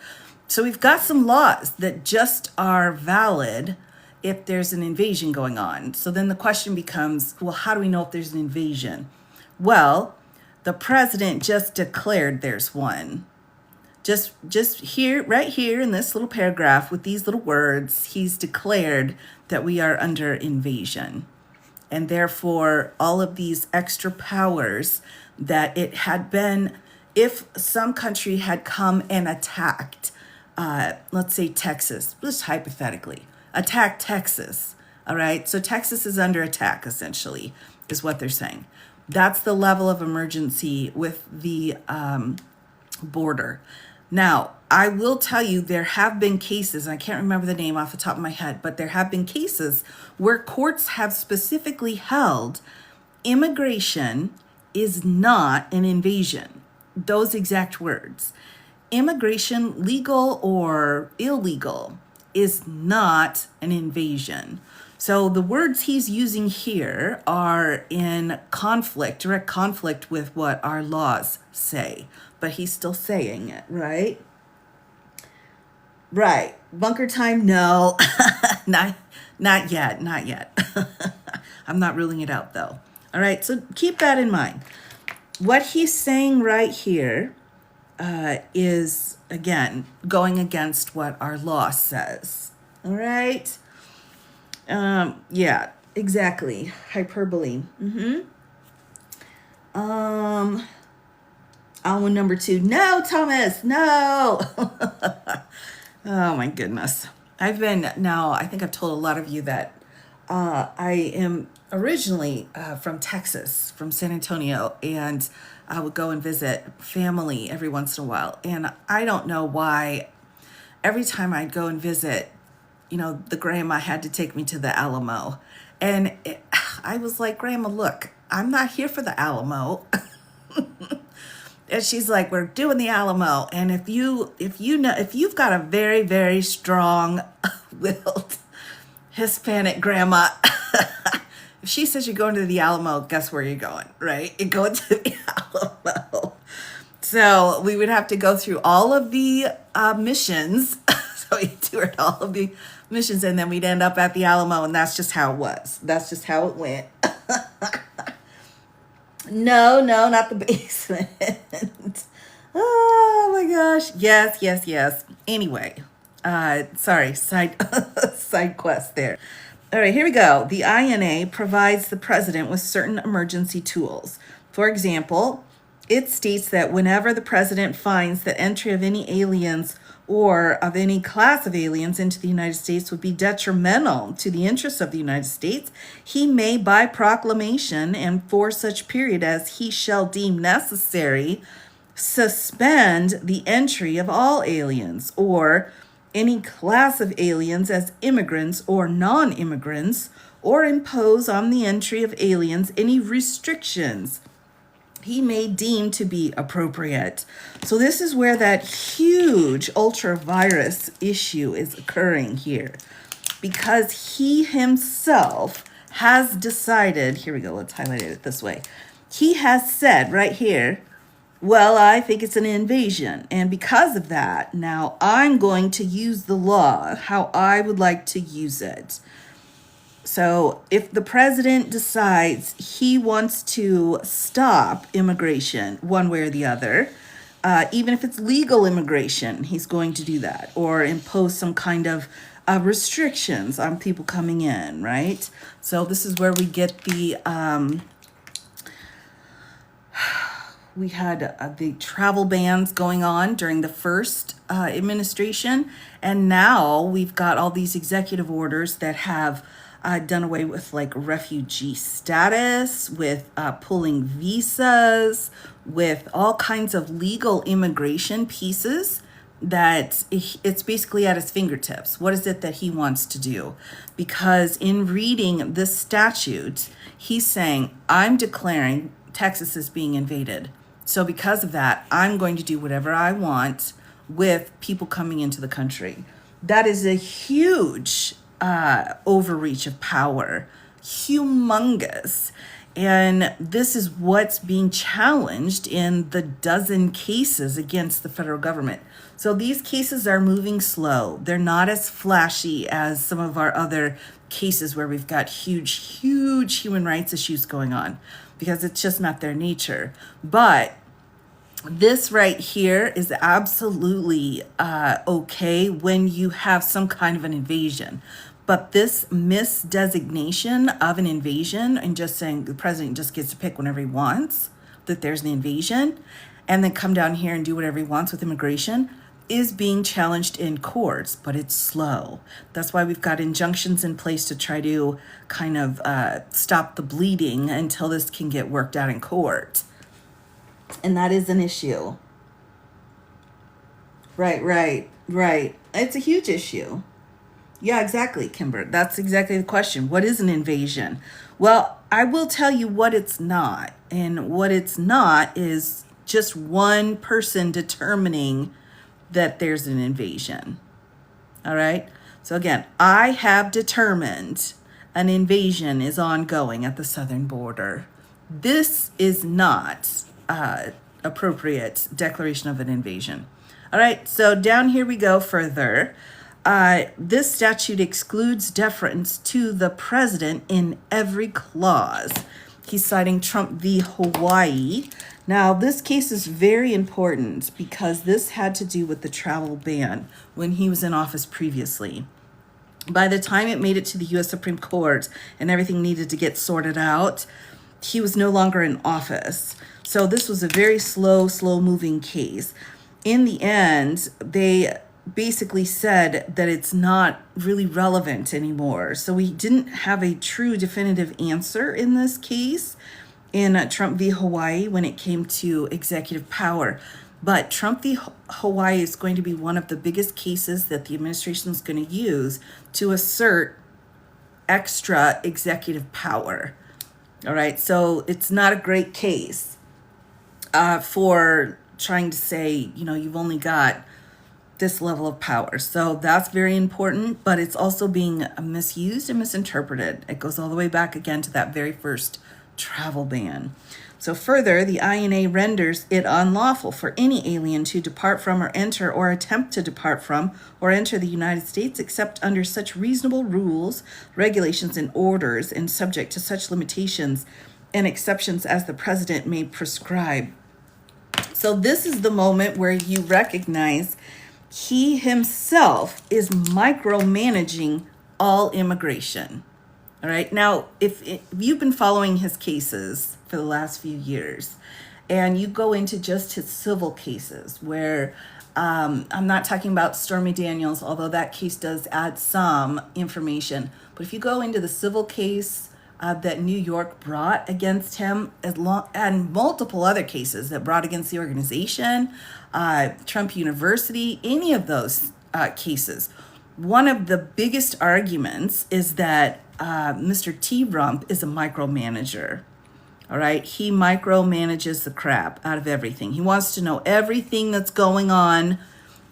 So we've got some laws that just are valid if there's an invasion going on. So then the question becomes, well, how do we know if there's an invasion? Well, the president just declared there's one. Just here, right here in this little paragraph with these little words, he's declared that we are under invasion. And therefore, all of these extra powers that it had been, if some country had come and attacked, let's say Texas, just hypothetically, attack Texas, all right? So Texas is under attack, essentially, is what they're saying. That's the level of emergency with the border. Now, I will tell you, there have been cases, I can't remember the name off the top of my head, but there have been cases where courts have specifically held immigration is not an invasion. Those exact words. Immigration, legal or illegal, is not an invasion. So the words he's using here are in conflict, direct conflict with what our laws say, but he's still saying it, right? Right. Bunker time? No, not yet, not yet. I'm not ruling it out though. All right, so keep that in mind. What he's saying right here is, again, going against what our law says. All right? Yeah, exactly. Hyperbole. Almond number 2. No, Thomas, no. Oh my goodness. I think I've told a lot of you that I am originally from Texas, from San Antonio, and I would go and visit family every once in a while. And I don't know why every time I'd go and visit, the grandma had to take me to the Alamo. And I was like, Grandma, look, I'm not here for the Alamo. And she's like, we're doing the Alamo. And if you've got a very, very strong-willed Hispanic grandma, if she says you're going to the Alamo, guess where you're going, right? You're going to the Alamo. So we would have to go through all of the missions. So we toured all of the missions, and then we'd end up at the Alamo, and that's just how it was. That's just how it went. No, not the basement. Oh my gosh. Yes. Anyway, sorry, side quest there. All right, here we go. The INA provides the president with certain emergency tools. For example, it states that whenever the president finds that entry of any aliens or of any class of aliens into the United States would be detrimental to the interests of the United States, he may, by proclamation and for such period as he shall deem necessary, suspend the entry of all aliens or any class of aliens as immigrants or non-immigrants, or impose on the entry of aliens any restrictions he may deem to be appropriate. So this is where that huge ultra-virus issue is occurring here, because he himself has decided, here we go, let's highlight it this way. He has said right here, well, I think it's an invasion. And because of that, now I'm going to use the law how I would like to use it. So if the president decides he wants to stop immigration one way or the other, even if it's legal immigration, he's going to do that, or impose some kind of restrictions on people coming in, right? So this is where we get the, we had the travel bans going on during the first administration, and now we've got all these executive orders that have done away with like refugee status, with pulling visas, with all kinds of legal immigration pieces that it's basically at his fingertips. What is it that he wants to do? Because in reading this statute, he's saying, I'm declaring Texas is being invaded. So because of that, I'm going to do whatever I want with people coming into the country. That is a huge overreach of power, humongous. And this is what's being challenged in the dozen cases against the federal government. So these cases are moving slow. They're not as flashy as some of our other cases where we've got huge human rights issues going on, because it's just not their nature. But this right here is absolutely okay when you have some kind of an invasion. But this misdesignation of an invasion and just saying the president just gets to pick whenever he wants that there's an invasion and then come down here and do whatever he wants with immigration is being challenged in courts, but it's slow. That's why we've got injunctions in place to try to kind of stop the bleeding until this can get worked out in court. And that is an issue. Right. It's a huge issue. Yeah, exactly, Kimber. That's exactly the question. What is an invasion? Well, I will tell you what it's not. And what it's not is just one person determining that there's an invasion. All right? So again, I have determined an invasion is ongoing at the southern border. This is not appropriate declaration of an invasion. All right, so down here we go further. This statute excludes deference to the president in every clause. He's citing Trump v. Hawaii. Now, this case is very important because this had to do with the travel ban when he was in office previously. By the time it made it to the U.S. Supreme Court and everything needed to get sorted out, he was no longer in office. So this was a very slow moving case. In the end, they basically said that it's not really relevant anymore. So we didn't have a true definitive answer in this case in Trump v. Hawaii when it came to executive power. But Trump v. Hawaii is going to be one of the biggest cases that the administration is going to use to assert extra executive power. All right, so it's not a great case for trying to say, you've only got this level of power. So that's very important, but it's also being misused and misinterpreted. It goes all the way back again to that very first travel ban. So further, the INA renders it unlawful for any alien to depart from or enter or attempt to depart from or enter the United States except under such reasonable rules, regulations, and orders and subject to such limitations and exceptions as the president may prescribe. So this is the moment where you recognize he himself is micromanaging all immigration. All right. Now, if you've been following his cases for the last few years and you go into just his civil cases where I'm not talking about Stormy Daniels, although that case does add some information. But if you go into the civil case that New York brought against him, and multiple other cases that brought against the organization, Trump University, any of those cases, one of the biggest arguments is that Mr. T. Rump is a micromanager. All right. He micromanages the crap out of everything. He wants to know everything that's going on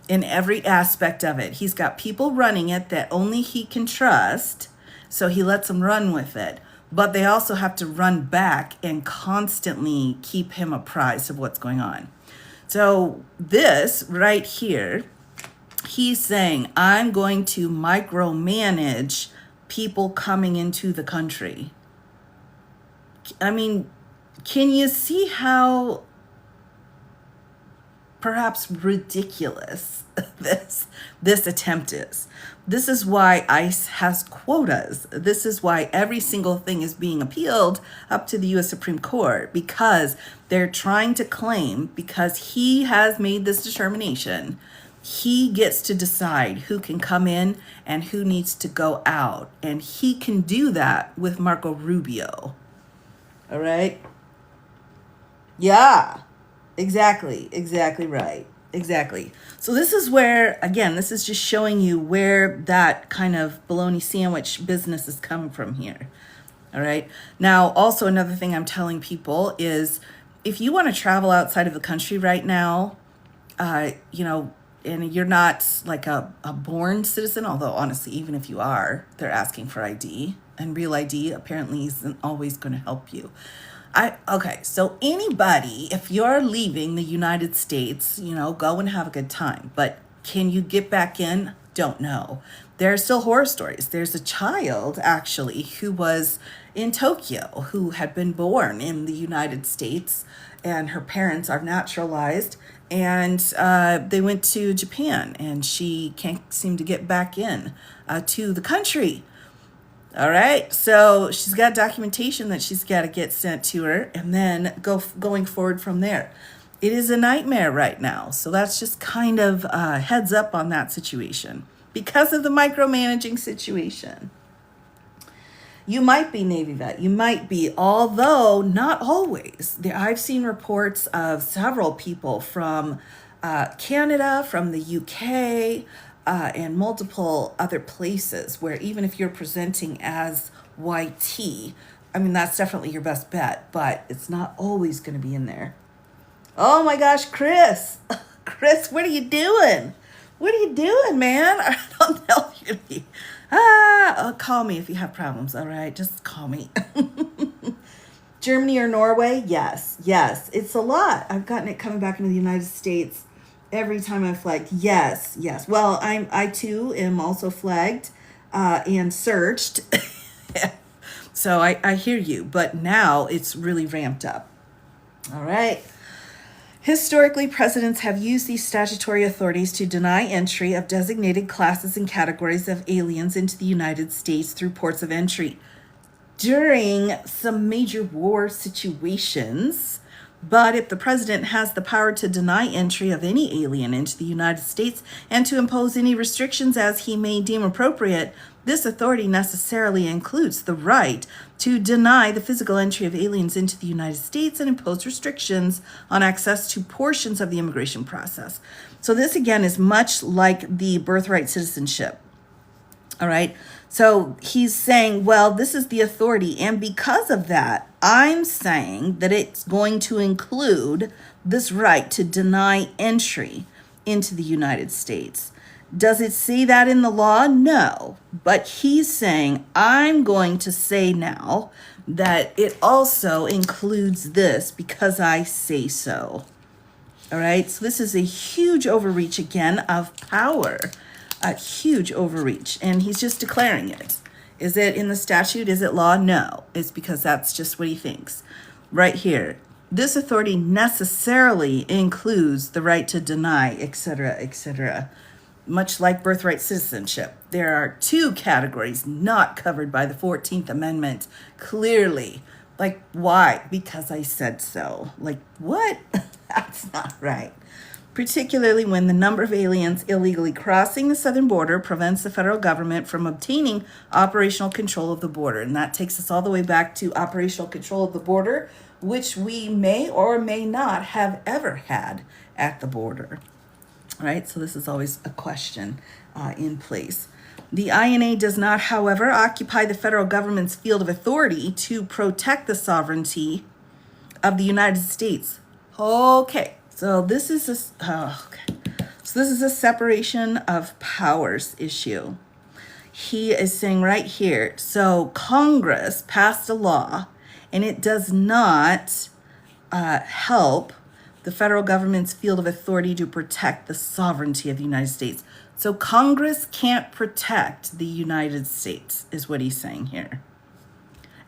in every aspect of it. He's got people running it that only he can trust, so he lets them run with it. But they also have to run back and constantly keep him apprised of what's going on. So this right here, he's saying, I'm going to micromanage people coming into the country. I mean, can you see how perhaps ridiculous this attempt is? This is why ICE has quotas. This is why every single thing is being appealed up to the U.S. Supreme Court, because they're trying to claim, because he has made this determination, he gets to decide who can come in and who needs to go out. And he can do that with Marco Rubio. All right? Yeah, exactly right. Exactly. So this is where, again, this is just showing you where that kind of bologna sandwich business is coming from here. All right. Now, also another thing I'm telling people is if you want to travel outside of the country right now, and you're not like a born citizen, although honestly, even if you are, they're asking for ID, and real ID apparently isn't always going to help you. So anybody, if you're leaving the United States, go and have a good time. But can you get back in? Don't know. There are still horror stories. There's a child, actually, who was in Tokyo who had been born in the United States, and her parents are naturalized, and they went to Japan, and she can't seem to get back in to the country. All right, so she's got documentation that she's got to get sent to her, and then going forward from there. It is a nightmare right now, so that's just kind of heads up on that situation because of the micromanaging situation. You might be Navy vet, you might be, although not always. I've seen reports of several people from Canada, from the UK, and multiple other places where even if you're presenting as YT, I mean, that's definitely your best bet, but it's not always going to be in there. Oh my gosh, Chris. Chris, what are you doing? What are you doing, man? I don't know you. Call me if you have problems, all right? Just call me. Germany or Norway? Yes. It's a lot. I've gotten it coming back into the United States every time I've flagged. Yes. Well, I too am also flagged and searched. So I hear you, but now it's really ramped up. All right. Historically, presidents have used these statutory authorities to deny entry of designated classes and categories of aliens into the United States through ports of entry during some major war situations. But if the president has the power to deny entry of any alien into the United States and to impose any restrictions as he may deem appropriate, this authority necessarily includes the right to deny the physical entry of aliens into the United States and impose restrictions on access to portions of the immigration process. So this, again, is much like the birthright citizenship. All right. So he's saying, well, this is the authority. And because of that, I'm saying that it's going to include this right to deny entry into the United States. Does it say that in the law? No. But he's saying, I'm going to say now that it also includes this because I say so. All right. So this is a huge overreach again of power. A huge overreach, and he's just declaring it. Is it in the statute? Is it law? No, it's because that's just what he thinks. Right here, this authority necessarily includes the right to deny, etc., etc. Much like birthright citizenship, there are two categories not covered by the 14th Amendment, clearly. Like, why? Because I said so. Like, what? That's not right. Particularly when the number of aliens illegally crossing the southern border prevents the federal government from obtaining operational control of the border. And that takes us all the way back to operational control of the border, which we may or may not have ever had at the border. All right, so this is always a question in place. The INA does not, however, occupy the federal government's field of authority to protect the sovereignty of the United States. Okay. So this is a separation of powers issue. He is saying right here, so Congress passed a law and it does not help the federal government's field of authority to protect the sovereignty of the United States. So Congress can't protect the United States is what he's saying here.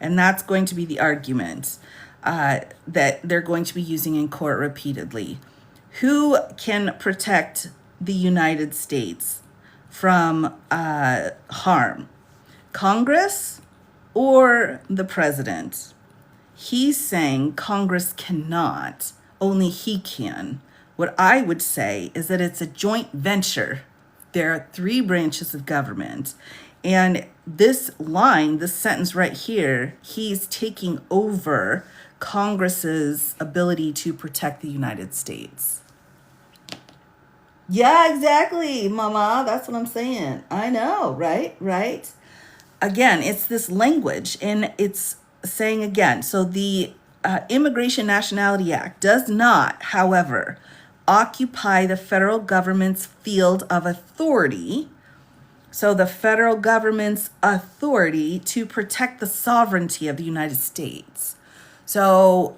And that's going to be the argument that they're going to be using in court repeatedly. Who can protect the United States from harm? Congress or the president? He's saying Congress cannot, only he can. What I would say is that it's a joint venture. There are three branches of government. And this line, this sentence right here, he's taking over Congress's ability to protect the United States. Yeah, exactly, mama. That's what I'm saying. I know, right? Again, it's this language, and it's saying again, so the Immigration Nationality Act does not, however, occupy the federal government's field of authority. So the federal government's authority to protect the sovereignty of the United States. So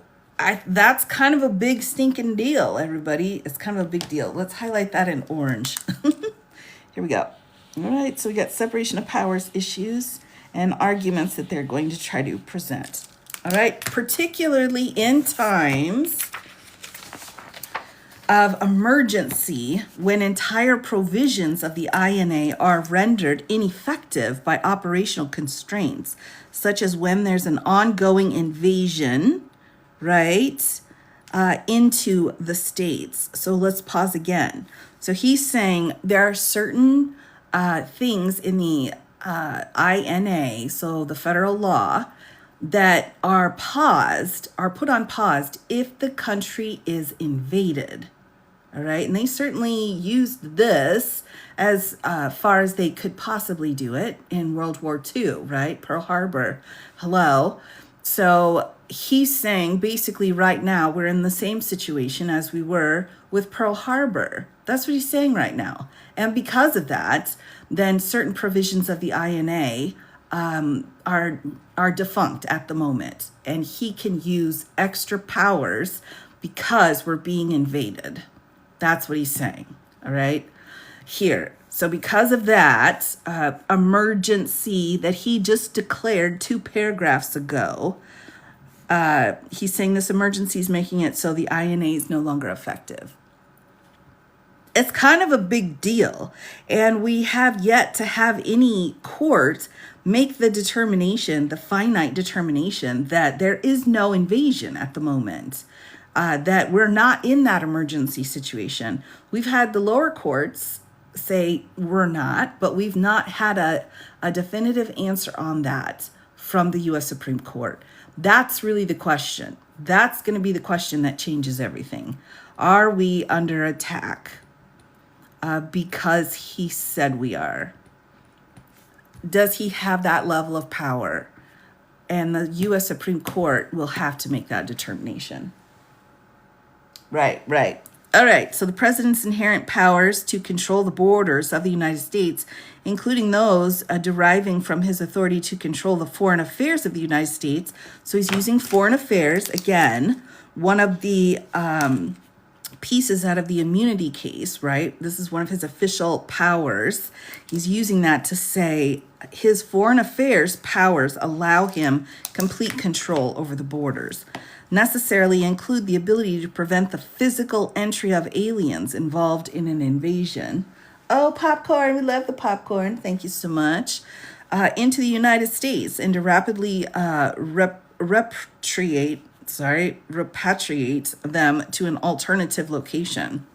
that's kind of a big stinking deal, everybody. It's kind of a big deal. Let's highlight that in orange. Here we go. All right, so we got separation of powers issues. and arguments that they're going to try to present. All right, particularly in times of emergency, when entire provisions of the INA are rendered ineffective by operational constraints, such as when there's an ongoing invasion, right, into the states. So let's pause again. So he's saying there are certain things in the INA, so the federal law, that are put on pause if the country is invaded. All right, and they certainly used this as far as they could possibly do it in World War II, right? Pearl Harbor, hello. So he's saying basically right now we're in the same situation as we were with Pearl Harbor. That's what he's saying right now. And because of that, then certain provisions of the INA are defunct at the moment. And he can use extra powers because we're being invaded. That's what he's saying, all right, here. So because of that emergency that he just declared 2 paragraphs ago, he's saying this emergency is making it so the INA is no longer effective. It's kind of a big deal, and we have yet to have any court make the determination, the finite determination, that there is no invasion at the moment. That we're not in that emergency situation. We've had the lower courts say we're not, but we've not had a definitive answer on that from the U.S. Supreme Court. That's really the question. That's going to be the question that changes everything. Are we under attack because he said we are? Does he have that level of power? And the U.S. Supreme Court will have to make that determination. Right. All right, so the president's inherent powers to control the borders of the United States, including those deriving from his authority to control the foreign affairs of the United States. So he's using foreign affairs, again, one of the pieces out of the immunity case, right? This is one of his official powers. He's using that to say his foreign affairs powers allow him complete control over the borders. Necessarily include the ability to prevent the physical entry of aliens involved in an invasion. Oh, popcorn, we love the popcorn. Thank you so much. Into the United States and to rapidly repatriate them to an alternative location,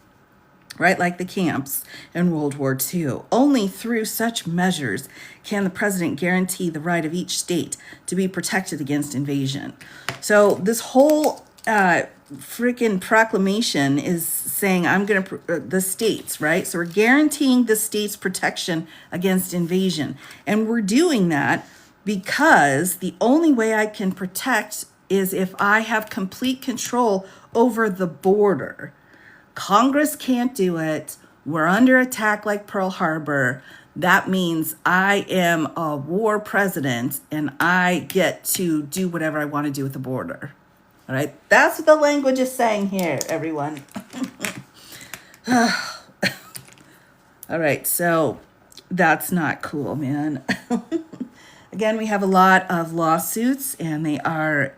right? Like the camps in World War II. Only through such measures can the president guarantee the right of each state to be protected against invasion. So this whole freaking proclamation is saying the states, right? So we're guaranteeing the states protection against invasion. And we're doing that because the only way I can protect is if I have complete control over the border. Congress can't do it. We're under attack like Pearl Harbor. That means I am a war president and I get to do whatever I want to do with the border. All right. That's what the language is saying here, everyone. All right. So that's not cool, man. Again, we have a lot of lawsuits and they are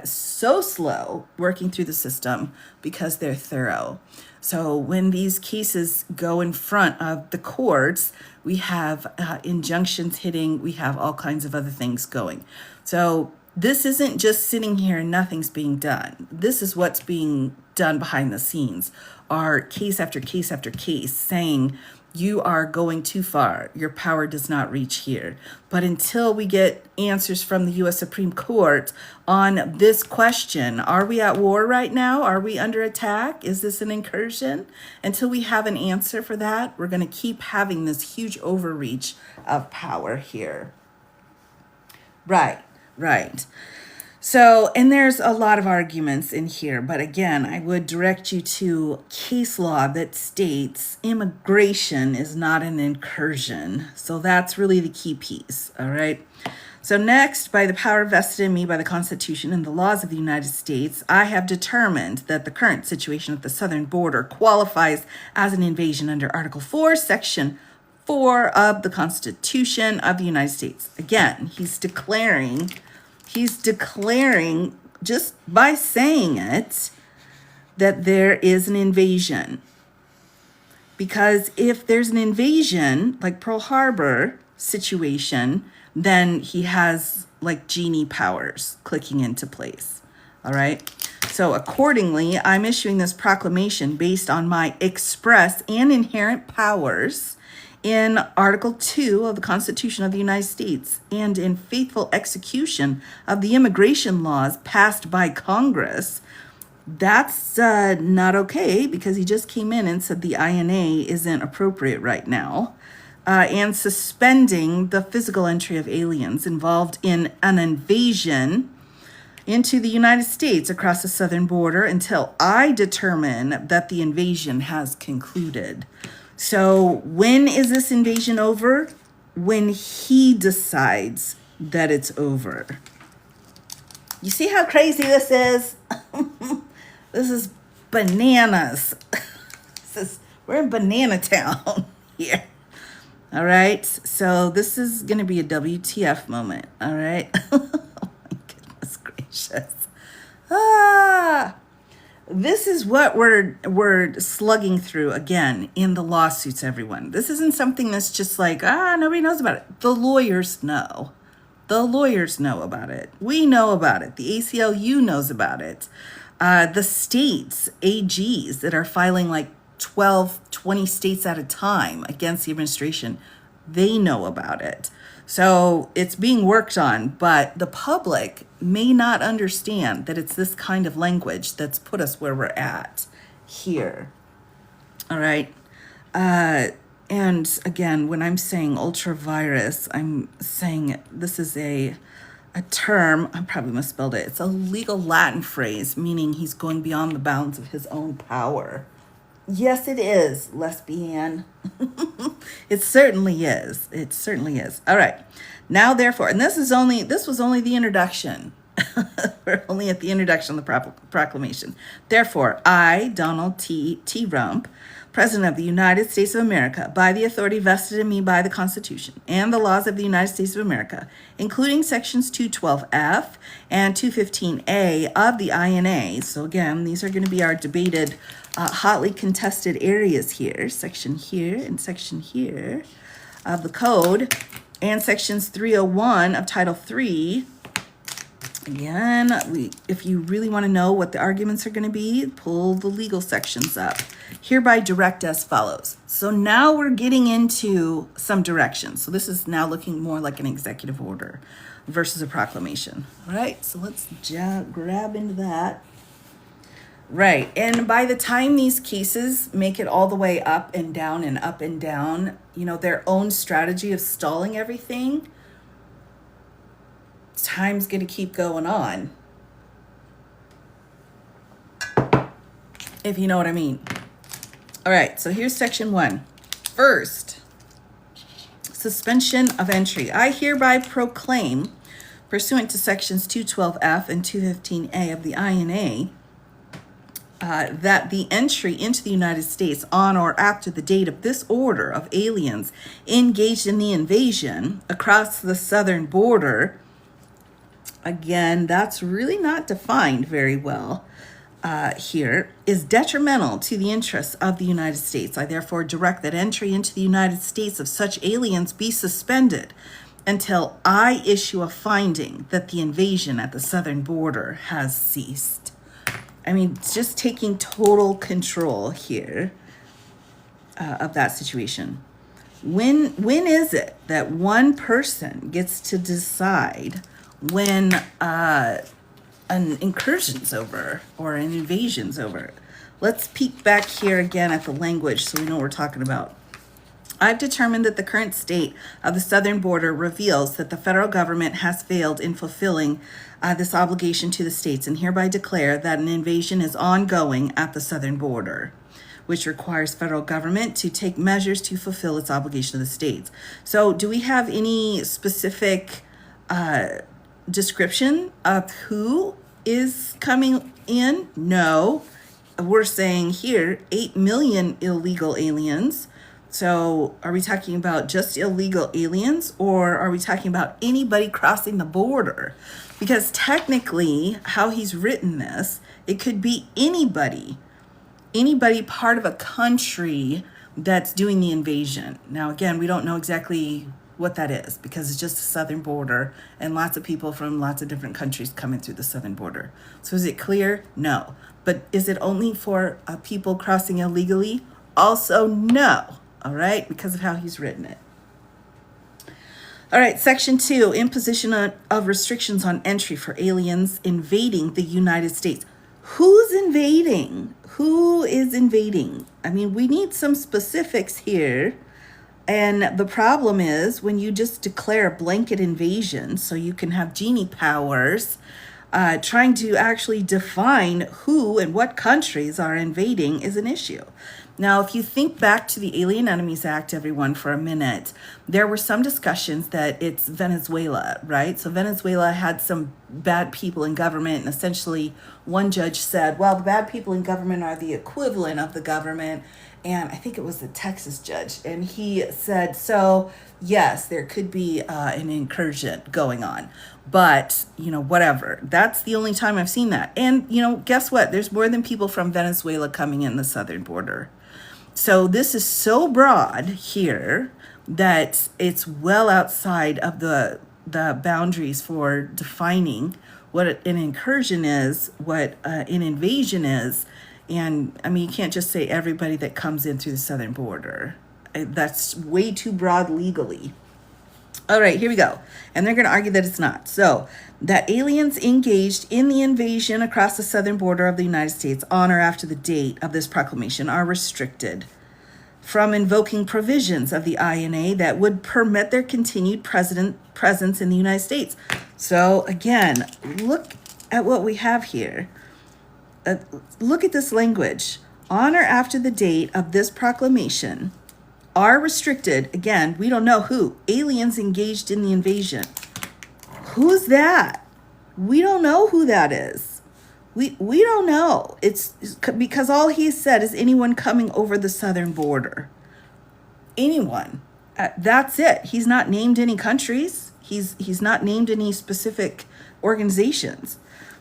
so slow working through the system because they're thorough. So when these cases go in front of the courts, we have injunctions hitting, we have all kinds of other things going. So this isn't just sitting here and nothing's being done. This is what's being done behind the scenes, are case after case after case saying, you are going too far. Your power does not reach here. But until we get answers from the U.S. Supreme Court on this question, are we at war right now? Are we under attack? Is this an incursion? Until we have an answer for that, we're going to keep having this huge overreach of power here. Right. So, and there's a lot of arguments in here, but again, I would direct you to case law that states immigration is not an incursion. So that's really the key piece, all right? So next, by the power vested in me by the Constitution and the laws of the United States, I have determined that the current situation at the southern border qualifies as an invasion under Article 4, Section 4 of the Constitution of the United States. Again, he's declaring just by saying it that there is an invasion. Because if there's an invasion, like Pearl Harbor situation, then he has like genie powers clicking into place. All right. So accordingly, I'm issuing this proclamation based on my express and inherent powers in Article 2 of the Constitution of the United States and in faithful execution of the immigration laws passed by Congress. That's not okay, because he just came in and said the INA isn't appropriate right now, and suspending the physical entry of aliens involved in an invasion into the United States across the southern border until I determine that the invasion has concluded. So when is this invasion over? When he decides that it's over. You see how crazy this is? This is bananas. We're in banana town here. All right. So this is going to be a WTF moment. All right. Oh my goodness gracious. This is what we're slugging through again in the lawsuits, everyone. This isn't something that's just like, nobody knows about it. The lawyers know. The lawyers know about it. We know about it. The ACLU knows about it. The states, AGs that are filing like 12, 20 states at a time against the administration, they know about it. So it's being worked on, but the public may not understand that it's this kind of language that's put us where we're at here. All right. And again, when I'm saying ultra-virus, I'm saying this is a term, I probably misspelled it. It's a legal Latin phrase, meaning he's going beyond the bounds of his own power. Yes, it is, lesbian. It certainly is. It certainly is. All right. Now, therefore, and this was only the introduction. We're only at the introduction of the proclamation. Therefore, I, Donald T. Rump, President of the United States of America, by the authority vested in me by the Constitution and the laws of the United States of America, including sections 212F and 215A of the INA. So again, these are going to be our debated, hotly contested areas here, section here and section here of the code, and sections 301 of Title III. Again, if you really want to know what the arguments are going to be, pull the legal sections up. Hereby direct as follows. So now we're getting into some directions. So this is now looking more like an executive order versus a proclamation. All right, so let's grab into that. Right, and by the time these cases make it all the way up and down, their own strategy of stalling everything, time's going to keep going on. If you know what I mean. All right, so here's section 1. First, suspension of entry. I hereby proclaim, pursuant to sections 212F and 215A of the INA, that the entry into the United States on or after the date of this order of aliens engaged in the invasion across the southern border, again, that's really not defined very well here, is detrimental to the interests of the United States. I therefore direct that entry into the United States of such aliens be suspended until I issue a finding that the invasion at the southern border has ceased. I mean, it's just taking total control here of that situation. When is it that one person gets to decide when an incursion's over or an invasion's over? Let's peek back here again at the language so we know what we're talking about. I've determined that the current state of the southern border reveals that the federal government has failed in fulfilling this obligation to the states, and hereby declare that an invasion is ongoing at the southern border, which requires federal government to take measures to fulfill its obligation to the states. So do we have any specific description of who is coming in? No. We're saying here 8 million illegal aliens. So are we talking about just illegal aliens, or are we talking about anybody crossing the border? Because technically, how he's written this, it could be anybody part of a country that's doing the invasion. Now, again, we don't know exactly what that is because it's just the southern border and lots of people from lots of different countries coming through the southern border. So is it clear? No. But is it only for people crossing illegally? Also, no. All right, because of how he's written it. All right, Section 2, imposition of restrictions on entry for aliens invading the United States. Who's invading? Who is invading? I mean, we need some specifics here. And the problem is when you just declare a blanket invasion, so you can have genie powers, trying to actually define who and what countries are invading is an issue. Now, if you think back to the Alien Enemies Act, everyone, for a minute, there were some discussions that it's Venezuela, right? So Venezuela had some bad people in government, and essentially one judge said, well, the bad people in government are the equivalent of the government. And I think it was the Texas judge. And he said, so yes, there could be an incursion going on. But, whatever. That's the only time I've seen that. And, guess what? There's more than people from Venezuela coming in the southern border. So this is so broad here that it's well outside of the boundaries for defining what an incursion is, what an invasion is. And I mean, you can't just say everybody that comes in through the southern border. That's way too broad legally. All right, here we go. And they're going to argue that it's not. So, that aliens engaged in the invasion across the southern border of the United States on or after the date of this proclamation are restricted from invoking provisions of the INA that would permit their continued presence in the United States. So, again, look at what we have here. Look at this language. On or after the date of this proclamation are restricted. Again, we don't know who. Aliens engaged in the invasion. Who's that? We don't know who that is. We don't know. It's because all he said is anyone coming over the southern border. Anyone. That's it. He's not named any countries. He's not named any specific organizations.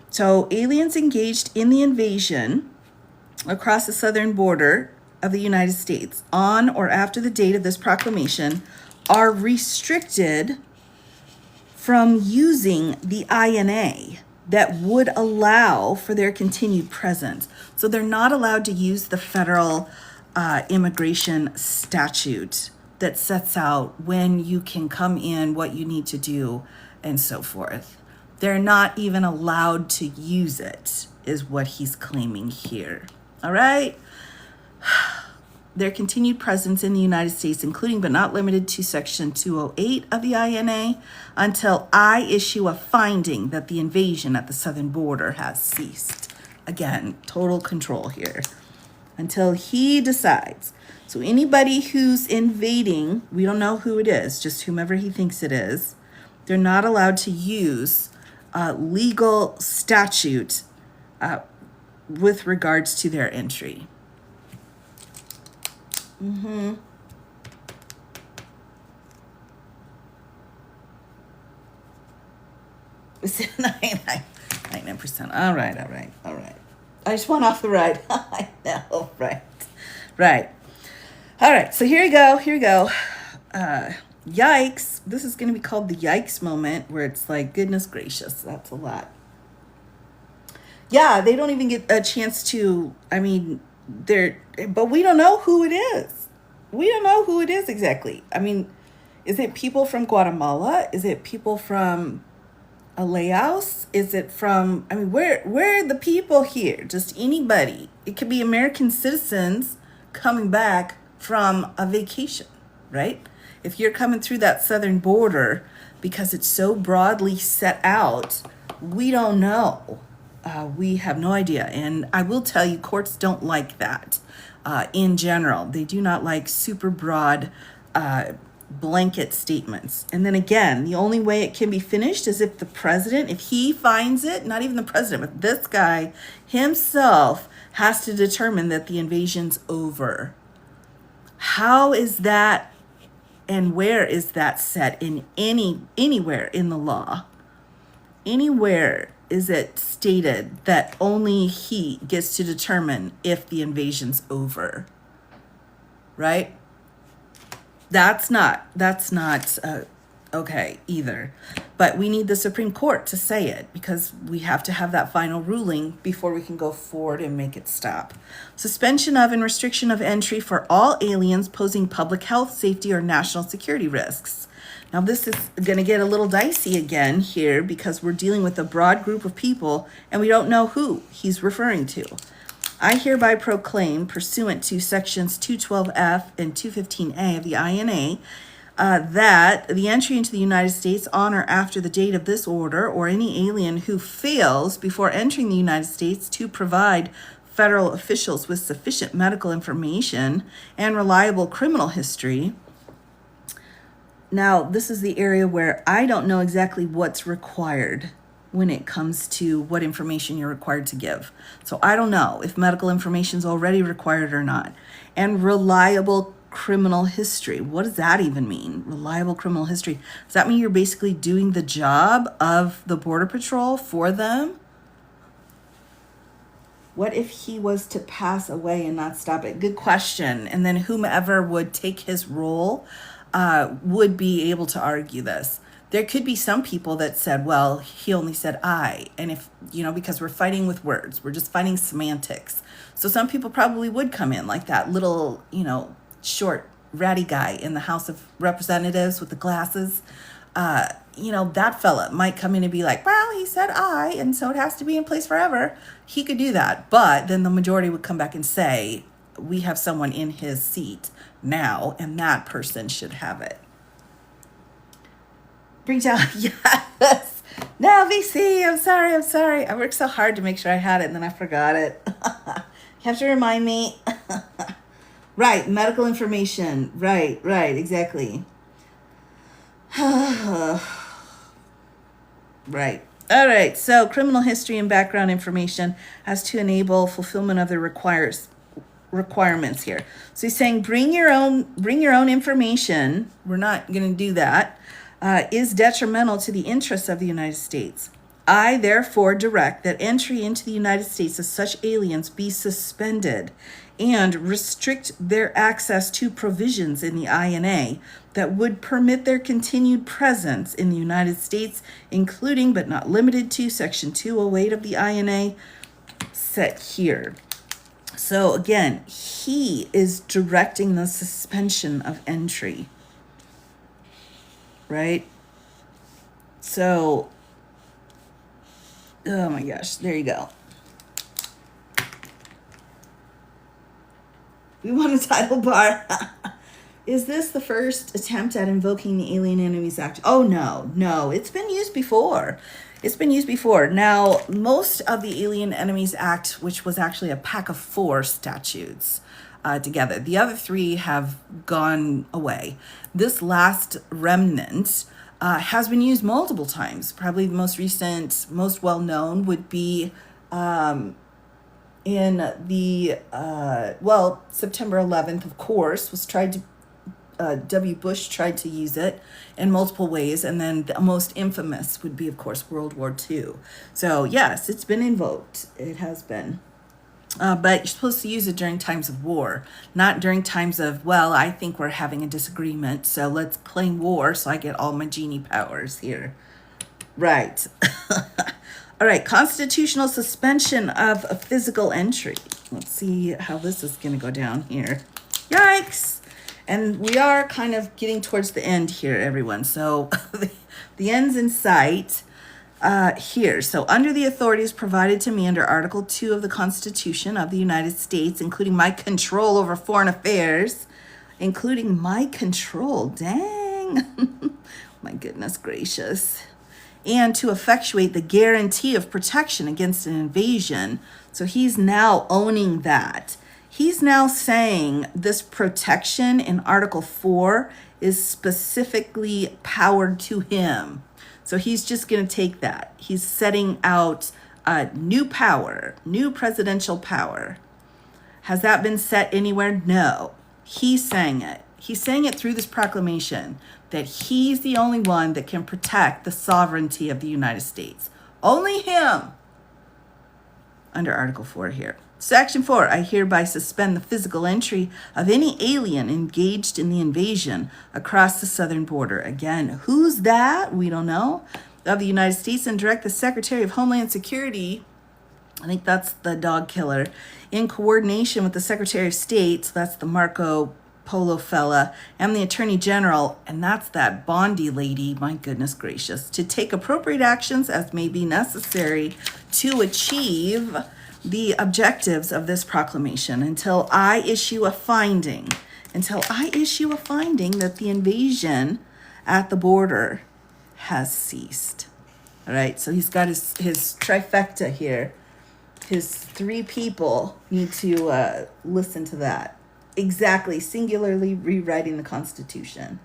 So aliens engaged in the invasion across the southern border of the United States on or after the date of this proclamation are restricted from using the INA that would allow for their continued presence. So they're not allowed to use the federal immigration statute that sets out when you can come in, what you need to do, and so forth. They're not even allowed to use it, is what he's claiming here. All right? Their continued presence in the United States, including but not limited to Section 208 of the INA, until I issue a finding that the invasion at the southern border has ceased. Again, total control here. Until he decides. So anybody who's invading, we don't know who it is, just whomever he thinks it is, they're not allowed to use legal statute with regards to their entry. Mm-hmm. It's 99%. All right. I just went off the ride. I know, right. All right, so here you go. Yikes. This is going to be called the yikes moment, where it's like, goodness gracious, that's a lot. Yeah, they don't even get a chance to, but we don't know who it is. We don't know who it is exactly. I mean, is it people from Guatemala? Is it people from Laos? Is it from, where are the people here? Just anybody. It could be American citizens coming back from a vacation, right? If you're coming through that southern border, because it's so broadly set out, we don't know. We have no idea. And I will tell you, courts don't like that in general. They do not like super broad blanket statements. And then again, the only way it can be finished is if the president, if he finds it, not even the president, but this guy himself has to determine that the invasion's over. How is that, and where is that set in anywhere in the law? Anywhere is it stated that only he gets to determine if the invasion's over, right? That's not okay either. But we need the Supreme Court to say it, because we have to have that final ruling before we can go forward and make it stop. Suspension of and restriction of entry for all aliens posing public health, safety, or national security risks. Now, this is going to get a little dicey again here, because we're dealing with a broad group of people and we don't know who he's referring to. I hereby proclaim, pursuant to sections 212F and 215A of the INA, that the entry into the United States on or after the date of this order, or any alien who fails before entering the United States to provide federal officials with sufficient medical information and reliable criminal history. Now, this is the area where I don't know exactly what's required when it comes to what information you're required to give. So I don't know if medical information is already required or not. And reliable criminal history. What does that even mean? Reliable criminal history. Does that mean you're basically doing the job of the Border Patrol for them? What if he was to pass away and not stop it? Good question. And then whomever would take his role would be able to argue this. There could be some people that said, well, he only said I. And if, because we're fighting with words, we're just fighting semantics. So some people probably would come in like that little, short, ratty guy in the House of Representatives with the glasses. That fella might come in and be like, well, he said I, and so it has to be in place forever. He could do that. But then the majority would come back and say, we have someone in his seat now, and that person should have it. Bring down, yes. Now, VC, I'm sorry. I worked so hard to make sure I had it, and then I forgot it. You have to remind me. Right, medical information. Right, exactly. Right. All right, so criminal history and background information has to enable fulfillment of the requirements here. So he's saying bring your own information. We're not going to do that. Is detrimental to the interests of the United States. I therefore direct that entry into the United States of such aliens be suspended and restrict their access to provisions in the INA that would permit their continued presence in the United States, including but not limited to Section 208 of the INA set here. So again, he is directing the suspension of entry. Right? So, oh my gosh, there you go. We want a title bar. Is this the first attempt at invoking the Alien Enemies Act? Oh, no. It's been used before. Now, most of the Alien Enemies Act, which was actually a pack of 4 statutes, together. The other 3 have gone away. This last remnant has been used multiple times. Probably the most recent, most well-known would be in the, September 11th, of course, was tried to, W. Bush tried to use it in multiple ways. And then the most infamous would be, of course, World War II. So yes, it's been invoked. It has been. But you're supposed to use it during times of war, not during times of, well, I think we're having a disagreement, so let's claim war so I get all my genie powers here. Right. All right, constitutional suspension of a physical entry. Let's see how this is going to go down here. Yikes. And we are kind of getting towards the end here, everyone. So the end's in sight. Here. So under the authorities provided to me under Article 2 of the Constitution of the United States, including my control over foreign affairs, including my control, dang, my goodness gracious, and to effectuate the guarantee of protection against an invasion. So he's now owning that. He's now saying this protection in Article 4 is specifically powered to him. So he's just going to take that. He's setting out new power, new presidential power. Has that been set anywhere? No. He's saying it. He's saying it through this proclamation that he's the only one that can protect the sovereignty of the United States. Only him. Under Article 4 here. Section 4, I hereby suspend the physical entry of any alien engaged in the invasion across the southern border. Again, who's that? We don't know. Of the United States, and direct the Secretary of Homeland Security, I think that's the dog killer, in coordination with the Secretary of State, so that's the Marco Polo fella, and the Attorney General, and that's that Bondi lady, my goodness gracious, to take appropriate actions as may be necessary to achieve the objectives of this proclamation until I issue a finding that the invasion at the border has ceased. All right, so he's got his trifecta here. His three people need to listen to that. Exactly, singularly rewriting the Constitution.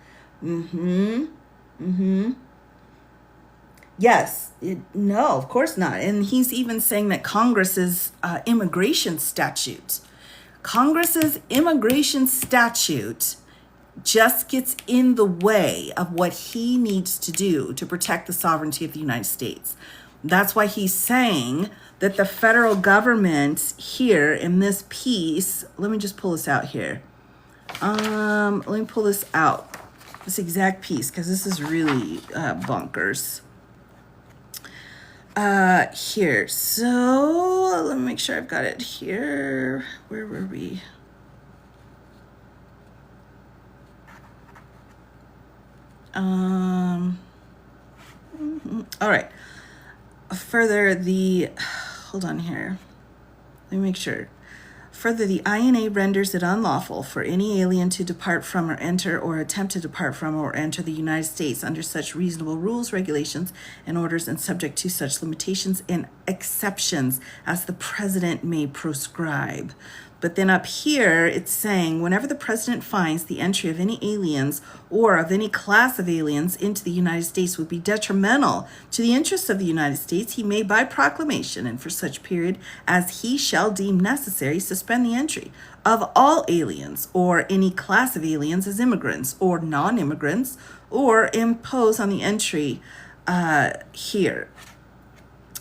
Yes, no, of course not. And he's even saying that Congress's immigration statute just gets in the way of what he needs to do to protect the sovereignty of the United States. That's why he's saying that the federal government here in this piece, let me just pull this out here. Let me pull this out, this exact piece, because this is really bonkers. Here, so let me make sure I've got it here. Where were we? All right. Further, hold on here. Let me make sure. Further, the INA renders it unlawful for any alien to depart from or enter or attempt to depart from or enter the United States under such reasonable rules, regulations, and orders, and subject to such limitations and exceptions as the president may prescribe. But then up here, it's saying whenever the president finds the entry of any aliens or of any class of aliens into the United States would be detrimental to the interests of the United States, he may by proclamation and for such period as he shall deem necessary suspend the entry of all aliens or any class of aliens as immigrants or non-immigrants, or impose on the entry here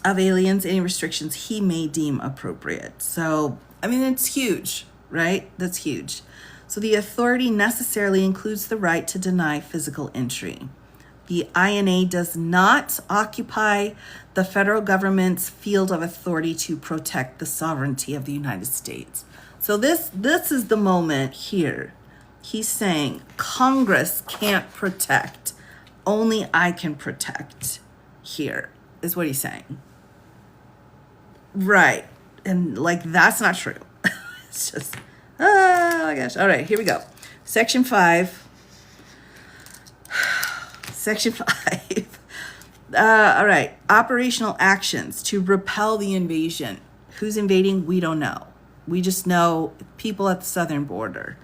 of aliens any restrictions he may deem appropriate. So I mean, it's huge, right? That's huge. So the authority necessarily includes the right to deny physical entry. The INA does not occupy the federal government's field of authority to protect the sovereignty of the United States. So this is the moment here. He's saying Congress can't protect. Only I can protect here, is what he's saying. Right. And like, that's not true. It's just, oh my gosh. All right, here we go. Section 5. All right. Operational actions to repel the invasion. Who's invading? We don't know. We just know people at the southern border.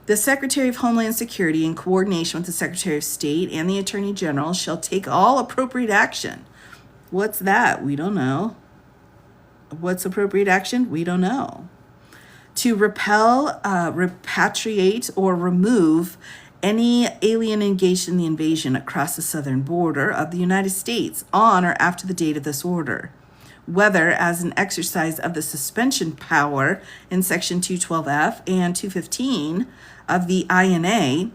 The Secretary of Homeland Security, in coordination with the Secretary of State and the Attorney General, shall take all appropriate action. What's that? We don't know. What's appropriate action? We don't know. To repel, repatriate, or remove any alien engaged in the invasion across the southern border of the United States on or after the date of this order, whether as an exercise of the suspension power in Section 212F and 215 of the INA,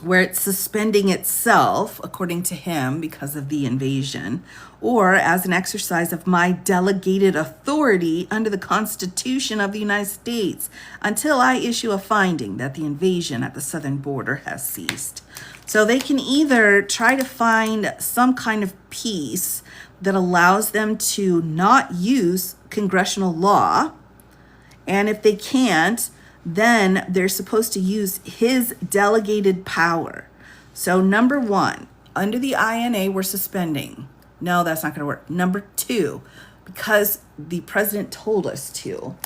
where it's suspending itself, according to him, because of the invasion, or as an exercise of my delegated authority under the Constitution of the United States, until I issue a finding that the invasion at the southern border has ceased. So they can either try to find some kind of peace that allows them to not use congressional law, and if they can't, then they're supposed to use his delegated power. So number 1, under the INA, we're suspending. No, that's not going to work. Number 2, because the president told us to,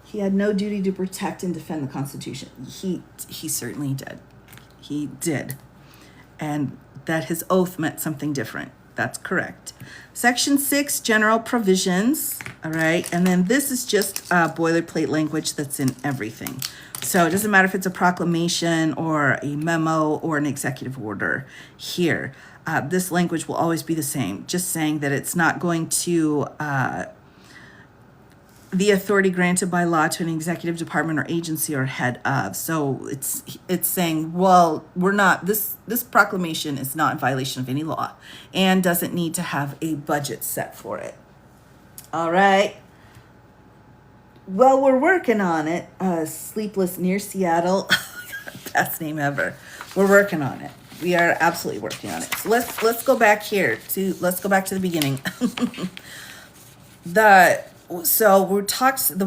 he had no duty to protect and defend the Constitution. He certainly did. He did. And that his oath meant something different. That's correct. Section 6, general provisions. All right. And then this is just boilerplate language that's in everything. So it doesn't matter if it's a proclamation or a memo or an executive order here. This language will always be the same, just saying that it's not going to the authority granted by law to an executive department or agency or head of. So it's saying, well, we're not, this proclamation is not in violation of any law and doesn't need to have a budget set for it. All right. Well, we're working on it. Sleepless near Seattle. Best name ever. We're working on it. We are absolutely working on it. So let's go back here to the beginning. The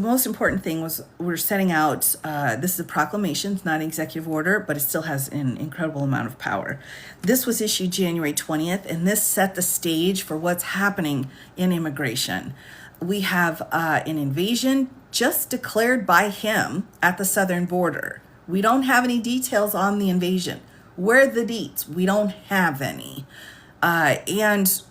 most important thing was we're setting out, this is a proclamation, it's not an executive order, but it still has an incredible amount of power. This was issued January 20th, and this set the stage for what's happening in immigration. We have an invasion just declared by him at the southern border. We don't have any details on the invasion. Where are the deets? We don't have any. And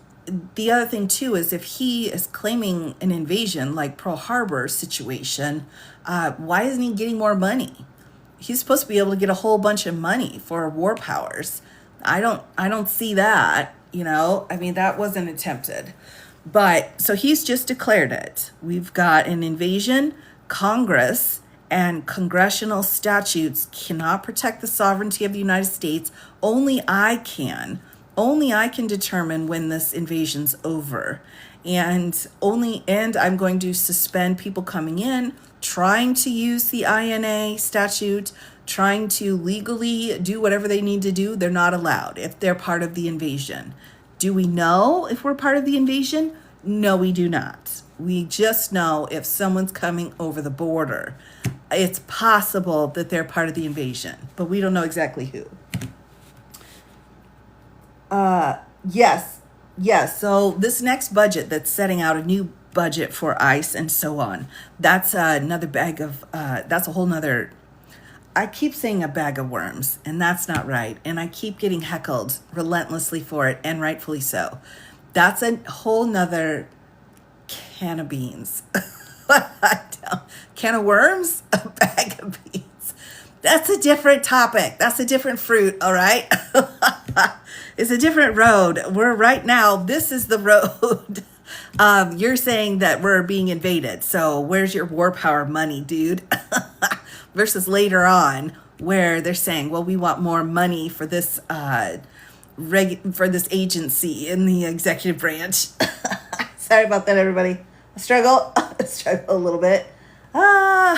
the other thing too is if he is claiming an invasion like Pearl Harbor situation, why isn't he getting more money? He's supposed to be able to get a whole bunch of money for war powers. I don't see that, I mean, that wasn't attempted. But so he's just declared it. We've got an invasion. Congress and congressional statutes cannot protect the sovereignty of the United States. Only I can determine when this invasion's over. And I'm going to suspend people coming in, trying to use the INA statute, trying to legally do whatever they need to do. They're not allowed if they're part of the invasion. Do we know if we're part of the invasion? No, we do not. We just know if someone's coming over the border. It's possible that they're part of the invasion, but we don't know exactly who. Yes. So this next budget that's setting out a new budget for ICE and so on, that's another bag of, that's a whole nother, I keep saying a bag of worms, and that's not right. And I keep getting heckled relentlessly for it, and rightfully so. That's a whole nother can of beans. Can of worms? A bag of beans. That's a different topic. That's a different fruit, all right? It's a different road. This is the road. You're saying that we're being invaded. So where's your war power money, dude? Versus later on where they're saying, well, we want more money for this for this agency in the executive branch. Sorry about that, everybody. I struggle a little bit. All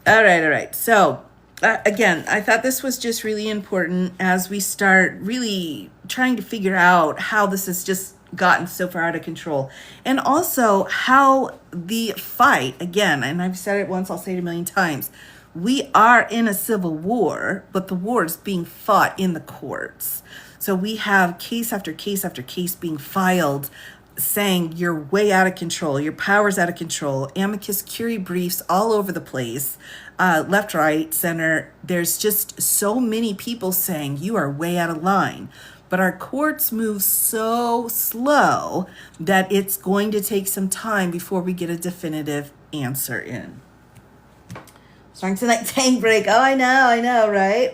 right. So again, I thought this was just really important as we start really trying to figure out how this has just gotten so far out of control. And also how the fight, again, and I've said it once, I'll say it a million times, we are in a civil war, but the war is being fought in the courts. So we have case after case after case being filed saying you're way out of control, your power's out of control, amicus curiae briefs all over the place, left, right, center. There's just so many people saying you are way out of line. But our courts move so slow that it's going to take some time before we get a definitive answer in. Starting tonight, tank break. Oh, I know, right?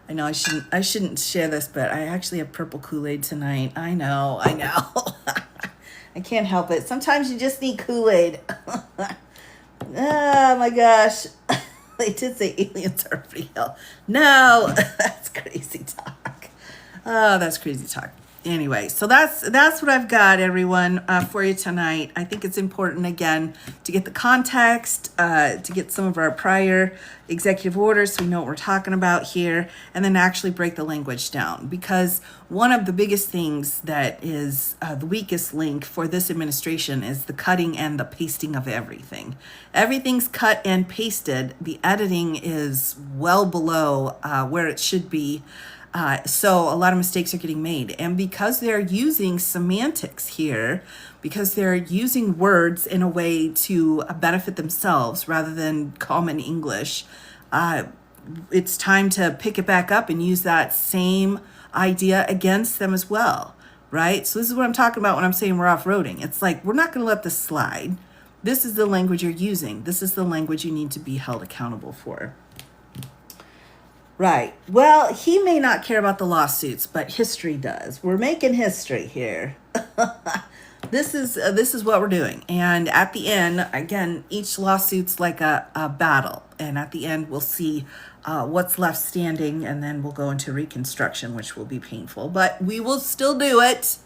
I know I shouldn't share this, but I actually have purple Kool-Aid tonight. I know. I can't help it. Sometimes you just need Kool-Aid. Oh my gosh. They did say aliens are real. No, that's crazy talk. Oh, that's crazy talk. Anyway, so that's what I've got, everyone, for you tonight. I think it's important, again, to get the context, to get some of our prior executive orders so we know what we're talking about here, and then actually break the language down. Because one of the biggest things that is the weakest link for this administration is the cutting and the pasting of everything. Everything's cut and pasted. The editing is well below where it should be. So a lot of mistakes are getting made. And because they're using semantics here, because they're using words in a way to benefit themselves rather than common English, it's time to pick it back up and use that same idea against them as well, right? So this is what I'm talking about when I'm saying we're off-roading. It's like, we're not going to let this slide. This is the language you're using. This is the language you need to be held accountable for. Right. Well, he may not care about the lawsuits, but history does. We're making history here. This is what we're doing. And at the end, again, each lawsuit's like a battle. And at the end, we'll see what's left standing, and then we'll go into reconstruction, which will be painful. But we will still do it.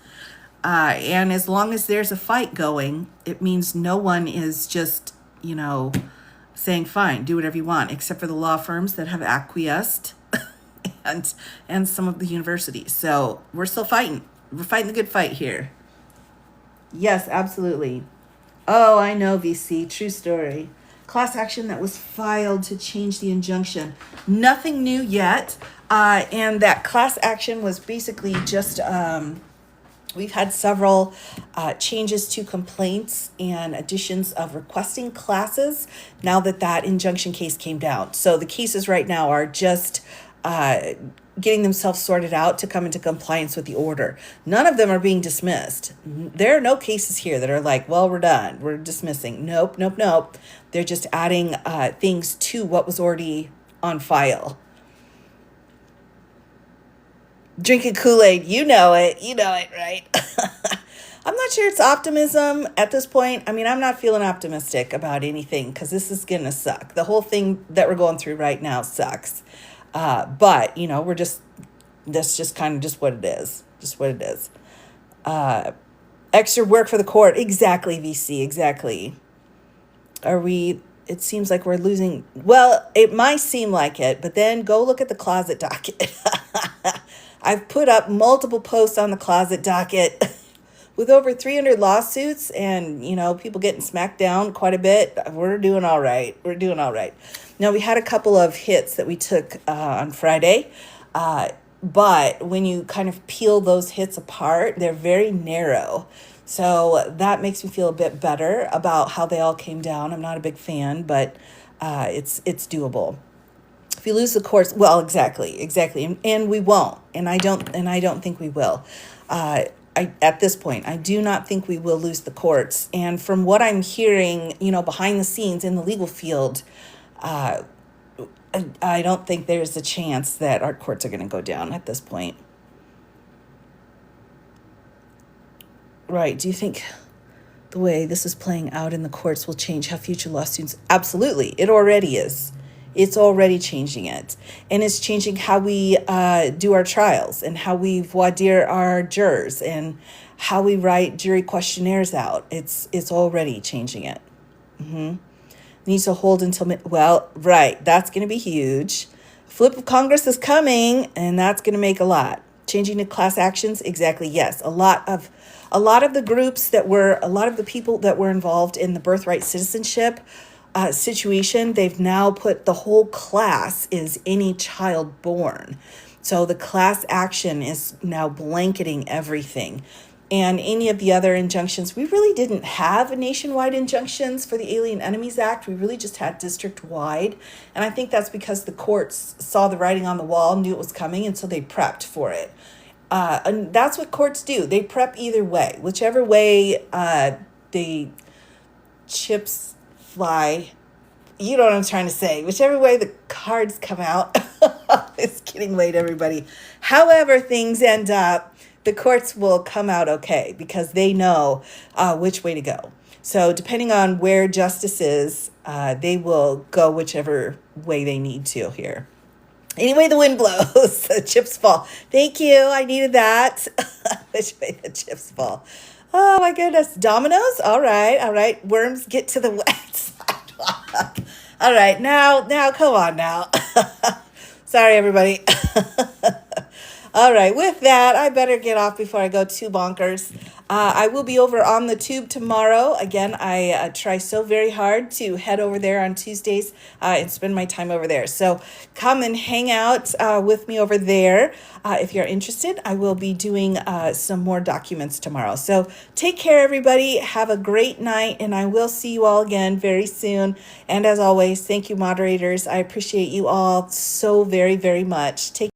And as long as there's a fight going, it means no one is just, saying, fine, do whatever you want, except for the law firms that have acquiesced and some of the universities. So we're still fighting. We're fighting the good fight here. Yes, absolutely. Oh, I know, VC. True story. Class action that was filed to change the injunction. Nothing new yet. And that class action was basically just... we've had several changes to complaints and additions of requesting classes now that injunction case came down. So the cases right now are just getting themselves sorted out to come into compliance with the order. None of them are being dismissed. There are no cases here that are like, well, we're done, we're dismissing. Nope. They're just adding things to what was already on file. Drinking Kool-Aid, you know it, right? I'm not sure it's optimism at this point. I mean, I'm not feeling optimistic about anything because this is going to suck. The whole thing that we're going through right now sucks. But, that's just kind of just what it is. Just what it is. Extra work for the court. Exactly, VC, exactly. It seems like we're losing. Well, it might seem like it, but then go look at the closet docket. I've put up multiple posts on the closet docket with over 300 lawsuits and, people getting smacked down quite a bit. We're doing all right. Now, we had a couple of hits that we took on Friday, but when you kind of peel those hits apart, they're very narrow. So that makes me feel a bit better about how they all came down. I'm not a big fan, but it's doable. If you lose the courts, well, exactly, and we won't, and I don't think we will. At this point, I do not think we will lose the courts. And from what I'm hearing, behind the scenes in the legal field, I don't think there's a chance that our courts are going to go down at this point. Right? Do you think the way this is playing out in the courts will change how future lawsuits? Absolutely, it already is. It's already changing it. And it's changing how we do our trials and how we voir dire our jurors and how we write jury questionnaires out. It's already changing it. Needs to hold until, right, that's going to be huge. Flip of Congress is coming, and that's going to make a lot. Changing to class actions, exactly, yes. A lot of the groups a lot of the people that were involved in the birthright citizenship situation, they've now put the whole class is any child born. So the class action is now blanketing everything. And any of the other injunctions, we really didn't have nationwide injunctions for the Alien Enemies Act. We really just had district-wide. And I think that's because the courts saw the writing on the wall, knew it was coming, and so they prepped for it. And that's what courts do. They prep either way. Whichever way the chips fly, you know what I'm trying to say. Whichever way the cards come out. It's getting late, everybody. However things end up, the courts will come out okay because they know which way to go. So depending on where justice is, they will go whichever way they need to here. Anyway, the wind blows, the chips fall. Thank you. I needed that. Which way the chips fall. Oh, my goodness. Dominoes? All right. Worms get to the wet sidewalk. All right. Now, come on now. Sorry, everybody. All right. With that, I better get off before I go too bonkers. I will be over on the tube tomorrow. Again, I try so very hard to head over there on Tuesdays and spend my time over there. So come and hang out with me over there. If you're interested, I will be doing some more documents tomorrow. So take care, everybody. Have a great night, and I will see you all again very soon. And as always, thank you, moderators. I appreciate you all so very, very much. Take